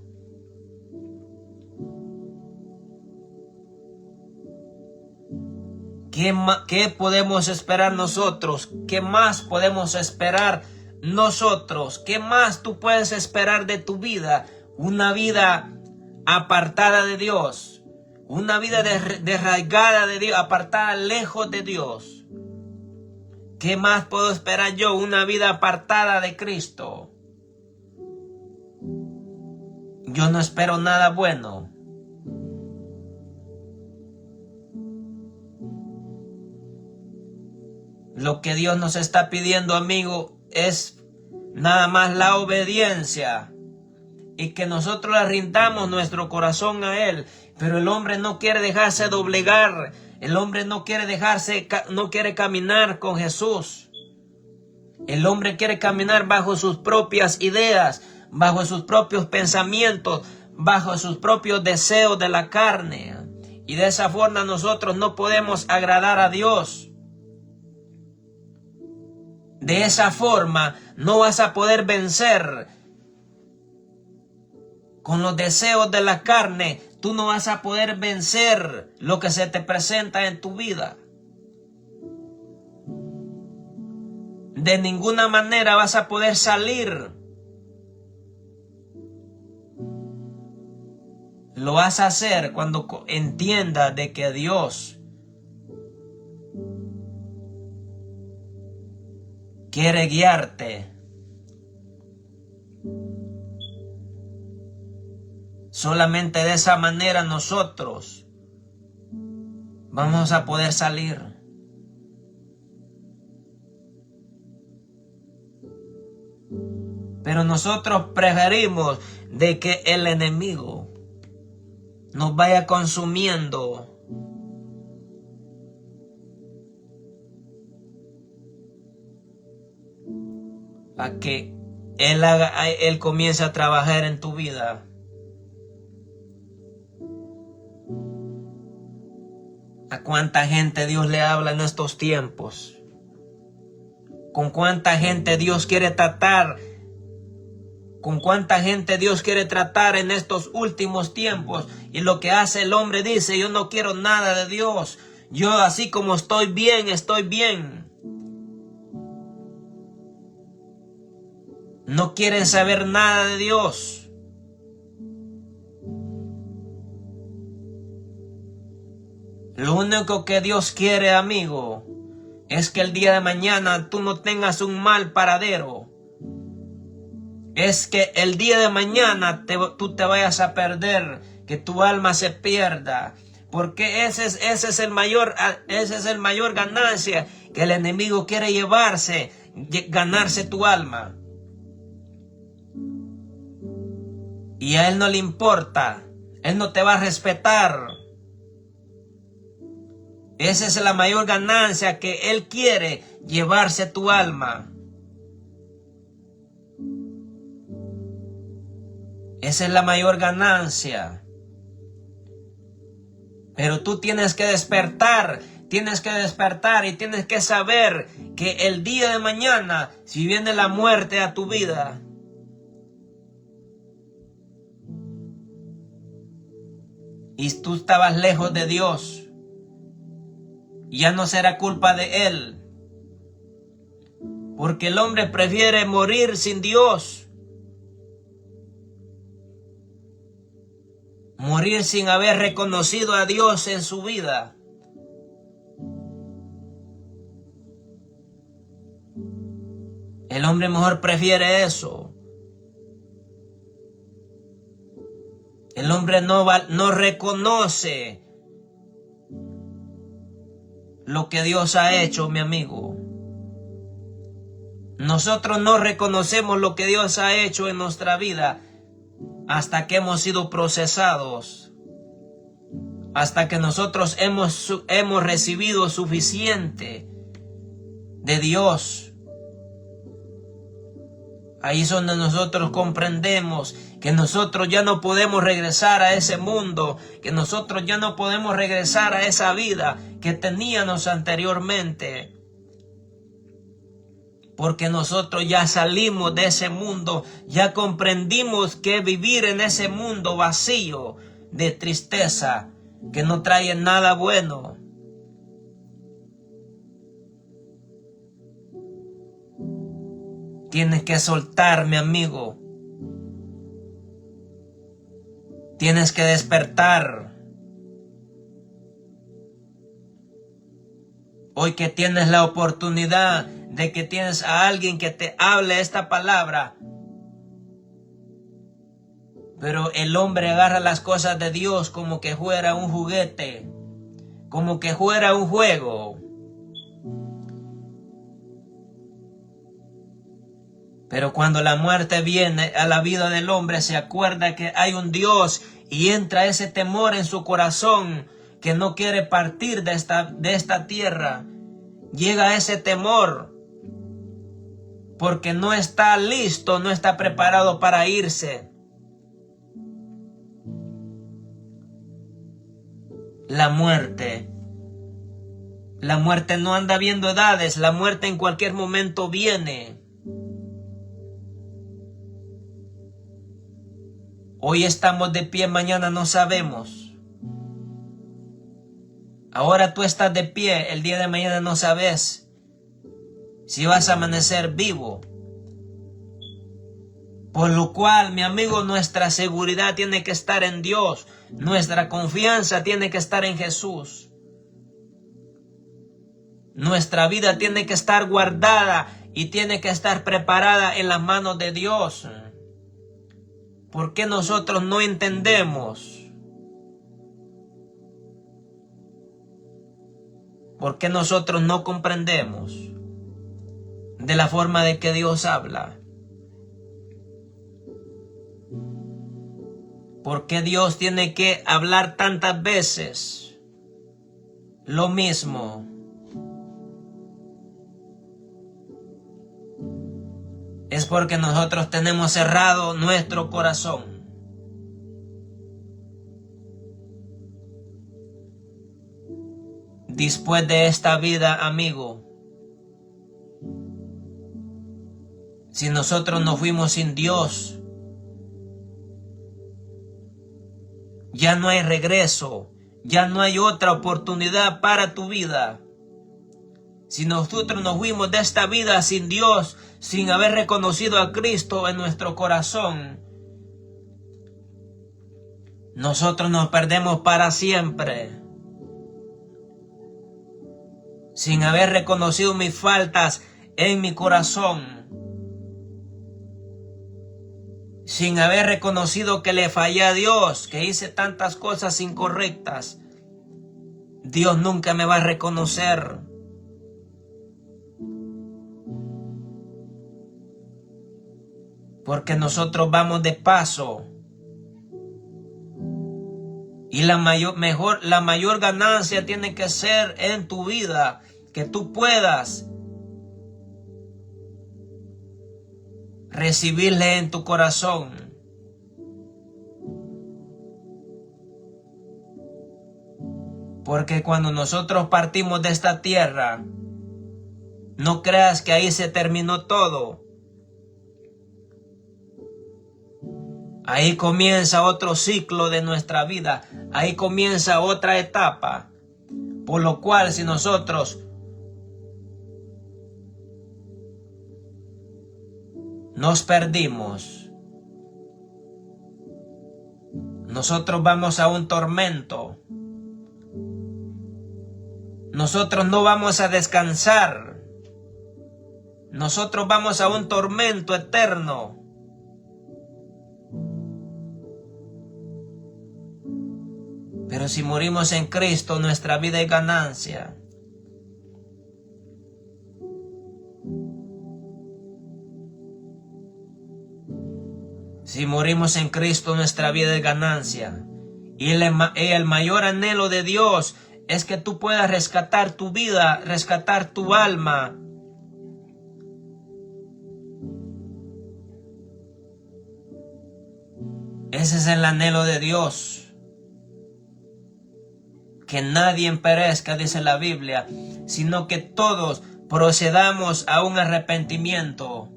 Speaker 1: ¿Qué podemos esperar nosotros? ¿Qué más podemos esperar nosotros? ¿Qué más tú puedes esperar de tu vida? Una vida apartada de Dios. Una vida desarraigada de Dios, apartada lejos de Dios. ¿Qué más puedo esperar yo? Una vida apartada de Cristo. Yo no espero nada bueno. Lo que Dios nos está pidiendo, amigo, es nada más la obediencia y que nosotros le rindamos nuestro corazón a Él. Pero el hombre no quiere dejarse doblegar. El hombre no quiere caminar con Jesús. El hombre quiere caminar bajo sus propias ideas, bajo sus propios pensamientos, bajo sus propios deseos de la carne. Y de esa forma nosotros no podemos agradar a Dios. De esa forma no vas a poder vencer con los deseos de la carne. Tú no vas a poder vencer lo que se te presenta en tu vida. De ninguna manera vas a poder salir. Lo vas a hacer cuando entiendas de que Dios quiere guiarte. Solamente de esa manera nosotros vamos a poder salir. Pero nosotros preferimos de que el enemigo nos vaya consumiendo. A que Él comience a trabajar en tu vida. ¿A cuánta gente Dios le habla en estos tiempos? ¿Con cuánta gente Dios quiere tratar? ¿Con cuánta gente Dios quiere tratar en estos últimos tiempos? Y lo que hace el hombre dice: yo no quiero nada de Dios. Yo así como estoy bien, estoy bien. No quieren saber nada de Dios. Lo único que Dios quiere, amigo, es que el día de mañana tú no tengas un mal paradero. Es que el día de mañana tú te vayas a perder, que tu alma se pierda. Porque ese es el mayor ganancia que el enemigo quiere llevarse, ganarse tu alma. Y a él no le importa, él no te va a respetar. Esa es la mayor ganancia, que él quiere llevarse tu alma. Esa es la mayor ganancia. Pero tú tienes que despertar y tienes que saber que el día de mañana, si viene la muerte a tu vida, y tú estabas lejos de Dios, ya no será culpa de Él. Porque el hombre prefiere morir sin Dios, morir sin haber reconocido a Dios en su vida. El hombre mejor prefiere eso. El hombre no reconoce lo que Dios ha hecho, mi amigo. Nosotros no reconocemos lo que Dios ha hecho en nuestra vida. hasta que hemos sido procesados, hasta que nosotros hemos recibido suficiente de Dios. Ahí es donde nosotros comprendemos que nosotros ya no podemos regresar a ese mundo, que nosotros ya no podemos regresar a esa vida que teníamos anteriormente. Porque nosotros ya salimos de ese mundo, ya comprendimos que vivir en ese mundo vacío de tristeza, que no trae nada bueno. Tienes que soltar, mi amigo. Tienes que despertar. Hoy que tienes la oportunidad de que tienes a alguien que te hable esta palabra. Pero el hombre agarra las cosas de Dios como que fuera un juguete, como que fuera un juego. Pero cuando la muerte viene a la vida del hombre, se acuerda que hay un Dios y entra ese temor en su corazón que no quiere partir de esta tierra. Llega ese temor porque no está listo, no está preparado para irse. La muerte no anda viendo edades, la muerte en cualquier momento viene. Hoy estamos de pie, mañana no sabemos. Ahora tú estás de pie, el día de mañana no sabes si vas a amanecer vivo. Por lo cual, mi amigo, nuestra seguridad tiene que estar en Dios. Nuestra confianza tiene que estar en Jesús. Nuestra vida tiene que estar guardada y tiene que estar preparada en las manos de Dios. ¿Por qué nosotros no entendemos? ¿Por qué nosotros no comprendemos de la forma de que Dios habla? ¿Por qué Dios tiene que hablar tantas veces lo mismo? Es porque nosotros tenemos cerrado nuestro corazón. Después de esta vida, amigo, si nosotros nos fuimos sin Dios, ya no hay regreso, ya no hay otra oportunidad para tu vida. Si nosotros nos fuimos de esta vida sin Dios, sin haber reconocido a Cristo en nuestro corazón, nosotros nos perdemos para siempre. Sin haber reconocido mis faltas en mi corazón, sin haber reconocido que le fallé a Dios, que hice tantas cosas incorrectas, Dios nunca me va a reconocer. Porque nosotros vamos de paso. Y la mayor ganancia tiene que ser en tu vida, que tú puedas recibirle en tu corazón. Porque cuando nosotros partimos de esta tierra, no creas que ahí se terminó todo. Ahí comienza otro ciclo de nuestra vida. Ahí comienza otra etapa. Por lo cual, si nosotros nos perdimos, nosotros vamos a un tormento. Nosotros no vamos a descansar. Nosotros vamos a un tormento eterno. Pero si morimos en Cristo, nuestra vida es ganancia. Si morimos en Cristo, nuestra vida es ganancia. Y el mayor anhelo de Dios es que tú puedas rescatar tu vida, rescatar tu alma. Ese es el anhelo de Dios. Que nadie perezca, dice la Biblia, sino que todos procedamos a un arrepentimiento.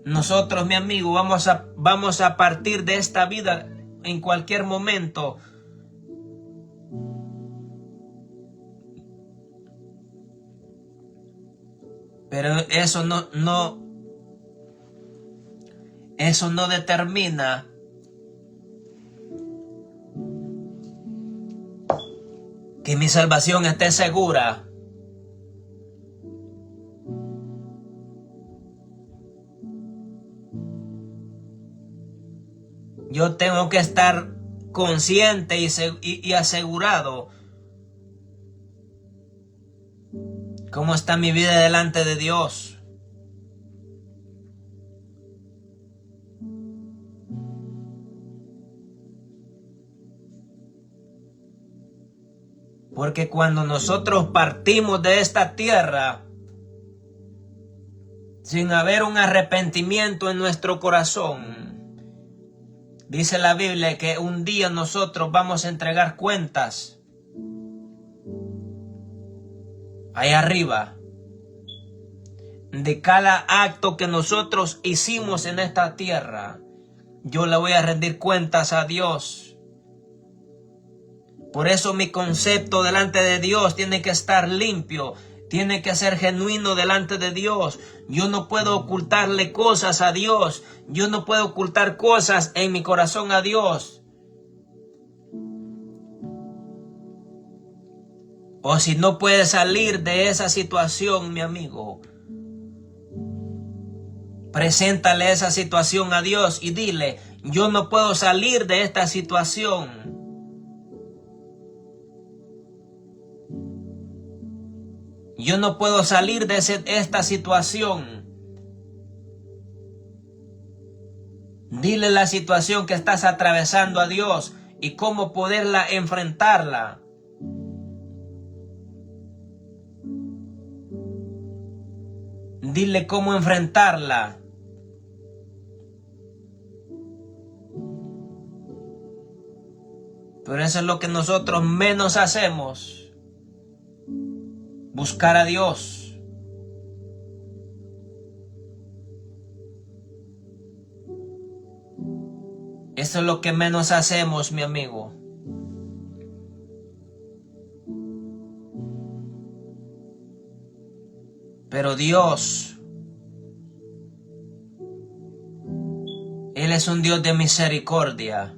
Speaker 1: Nosotros, mi amigo, vamos a partir de esta vida en cualquier momento. Pero eso no determina que mi salvación esté segura. Yo tengo que estar consciente y asegurado cómo está mi vida delante de Dios. Porque cuando nosotros partimos de esta tierra sin haber un arrepentimiento en nuestro corazón, dice la Biblia que un día nosotros vamos a entregar cuentas ahí arriba de cada acto que nosotros hicimos en esta tierra. Yo le voy a rendir cuentas a Dios. Por eso mi concepto delante de Dios tiene que estar limpio, tiene que ser genuino delante de Dios. Yo no puedo ocultarle cosas a Dios. Yo no puedo ocultar cosas en mi corazón a Dios. O si no puedes salir de esa situación, mi amigo, preséntale esa situación a Dios y dile: yo no puedo salir de esta situación. Yo no puedo salir de esta situación. Dile la situación que estás atravesando a Dios y cómo poderla enfrentarla. Dile cómo enfrentarla. Pero eso es lo que nosotros menos hacemos. Buscar a Dios. Eso es lo que menos hacemos, mi amigo. Pero Dios, Él es un Dios de misericordia.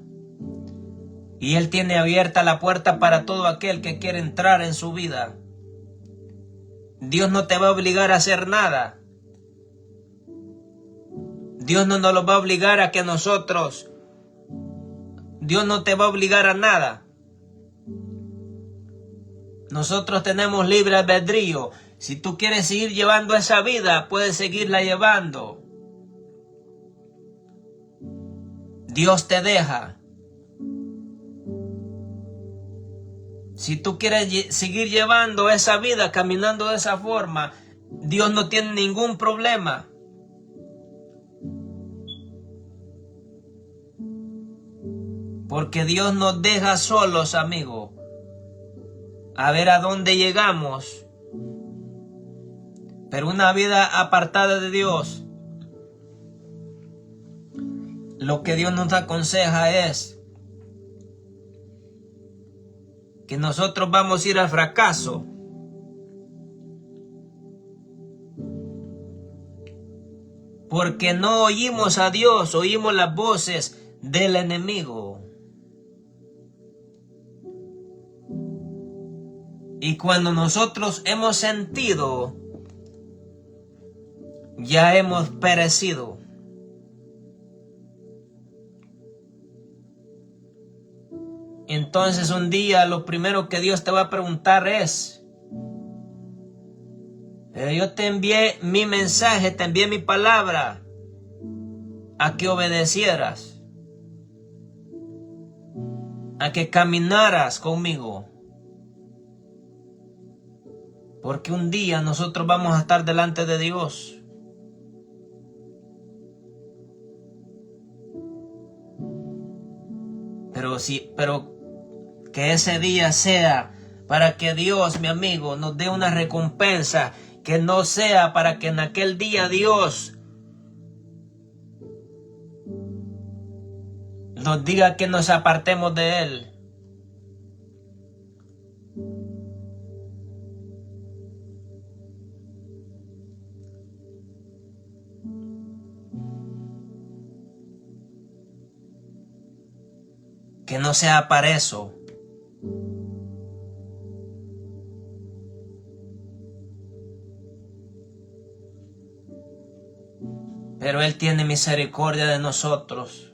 Speaker 1: Y Él tiene abierta la puerta para todo aquel que quiere entrar en su vida. Dios no te va a obligar a hacer nada. Dios no nos lo va a obligar a que nosotros. Dios no te va a obligar a nada. Nosotros tenemos libre albedrío. Si tú quieres seguir llevando esa vida, puedes seguirla llevando. Dios te deja. Si tú quieres seguir llevando esa vida, caminando de esa forma, Dios no tiene ningún problema. Porque Dios nos deja solos, amigo, a ver a dónde llegamos. Pero una vida apartada de Dios, lo que Dios nos aconseja es que nosotros vamos a ir al fracaso. Porque no oímos a Dios, oímos las voces del enemigo. Y cuando nosotros hemos sentido, ya hemos perecido. Entonces un día lo primero que Dios te va a preguntar es: pero yo te envié mi mensaje, te envié mi palabra, a que obedecieras, a que caminaras conmigo. Porque un día nosotros vamos a estar delante de Dios. Pero que ese día sea para que Dios, mi amigo, nos dé una recompensa, que no sea para que en aquel día Dios nos diga que nos apartemos de Él. Que no sea para eso. Pero Él tiene misericordia de nosotros.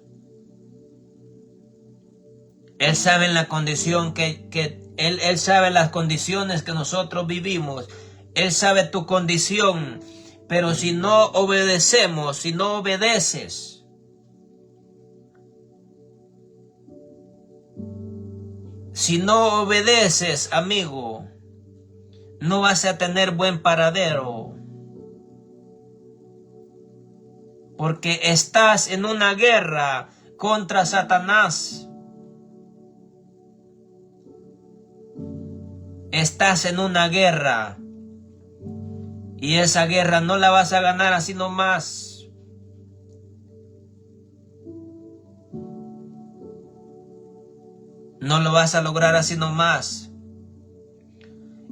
Speaker 1: Él sabe en la condición Él sabe las condiciones que nosotros vivimos. Él sabe tu condición. Pero si no obedecemos, si no obedeces, amigo, no vas a tener buen paradero. Porque estás en una guerra contra Satanás. Estás en una guerra. Y esa guerra no la vas a ganar así nomás. No lo vas a lograr así nomás.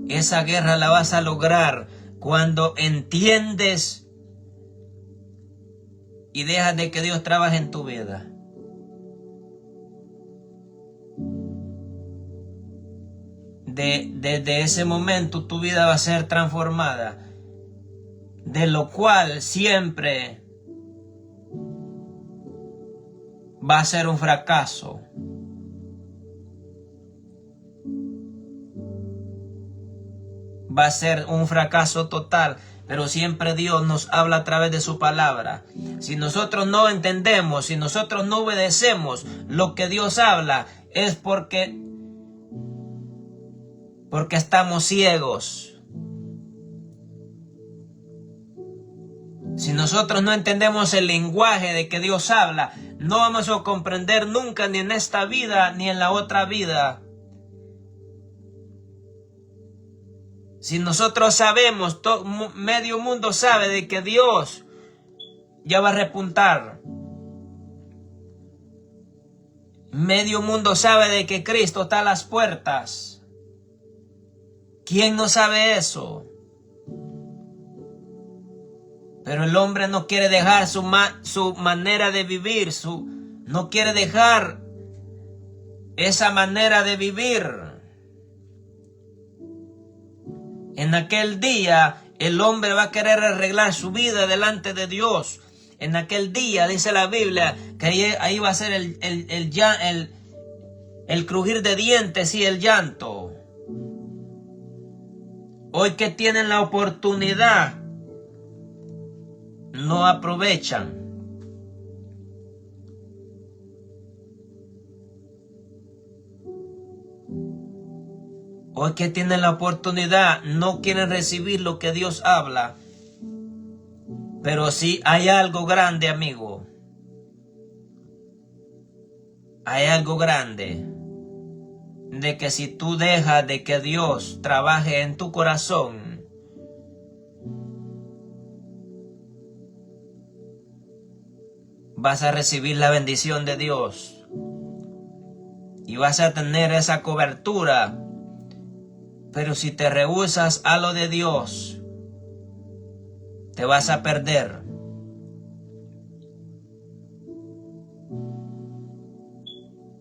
Speaker 1: Esa guerra la vas a lograr cuando entiendes y dejas de que Dios trabaje en tu vida. Desde ese momento tu vida va a ser transformada. De lo cual siempre va a ser un fracaso. Va a ser un fracaso total. Pero siempre Dios nos habla a través de su palabra. Si nosotros no entendemos, si nosotros no obedecemos lo que Dios habla, es porque estamos ciegos. Si nosotros no entendemos el lenguaje de que Dios habla, no vamos a comprender nunca, ni en esta vida ni en la otra vida. Si nosotros sabemos, medio mundo sabe de que Dios ya va a repuntar. Medio mundo sabe de que Cristo está a las puertas. ¿Quién no sabe eso? Pero el hombre no quiere dejar su manera de vivir, no quiere dejar esa manera de vivir. En aquel día el hombre va a querer arreglar su vida delante de Dios. En aquel día dice la Biblia que ahí va a ser el crujir de dientes y el llanto. Hoy que tienen la oportunidad, no aprovechan. Hoy que tienen la oportunidad, no quieren recibir lo que Dios habla. Pero sí hay algo grande, amigo. Hay algo grande. De que si tú dejas de que Dios trabaje en tu corazón, vas a recibir la bendición de Dios. Y vas a tener esa cobertura. Pero si te rehusas a lo de Dios, te vas a perder.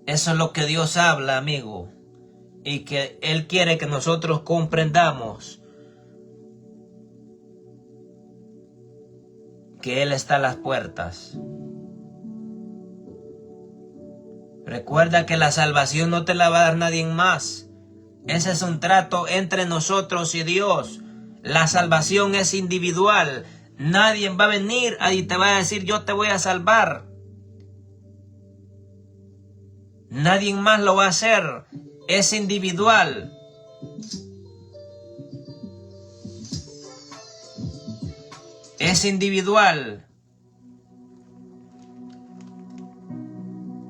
Speaker 1: Eso es lo que Dios habla, amigo. Y que Él quiere que nosotros comprendamos que Él está a las puertas. Recuerda que la salvación no te la va a dar nadie más. Ese es un trato entre nosotros y Dios. La salvación es individual. Nadie va a venir y te va a decir yo te voy a salvar. Nadie más lo va a hacer. Es individual. Es individual.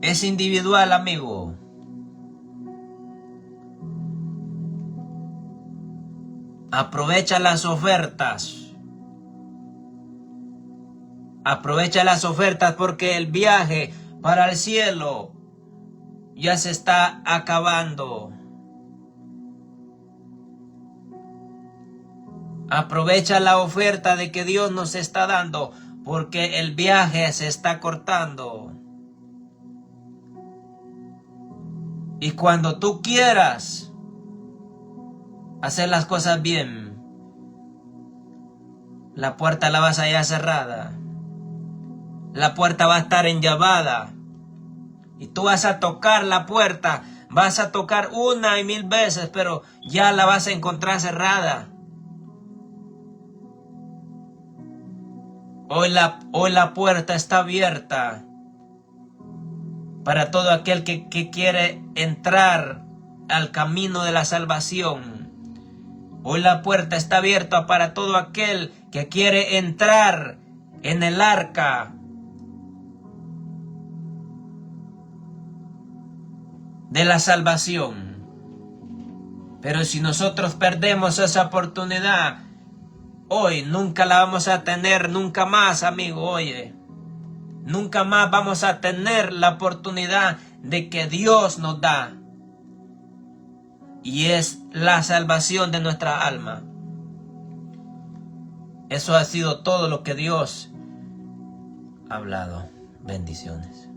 Speaker 1: Es individual, amigo. Aprovecha las ofertas. Aprovecha las ofertas porque el viaje para el cielo ya se está acabando. Aprovecha la oferta de que Dios nos está dando porque el viaje se está cortando. Y cuando tú quieras hacer las cosas bien, la puerta la vas a hallar cerrada. La puerta va a estar enllavada. Y tú vas a tocar la puerta. Vas a tocar 1 y 1000 veces, pero ya la vas a encontrar cerrada. Hoy la puerta está abierta para todo aquel que quiere entrar al camino de la salvación. Hoy la puerta está abierta para todo aquel que quiere entrar en el arca de la salvación. Pero si nosotros perdemos esa oportunidad, hoy nunca la vamos a tener, nunca más, amigo, oye. Nunca más vamos a tener la oportunidad de que Dios nos da. Y es la salvación de nuestra alma. Eso ha sido todo lo que Dios ha hablado. Bendiciones.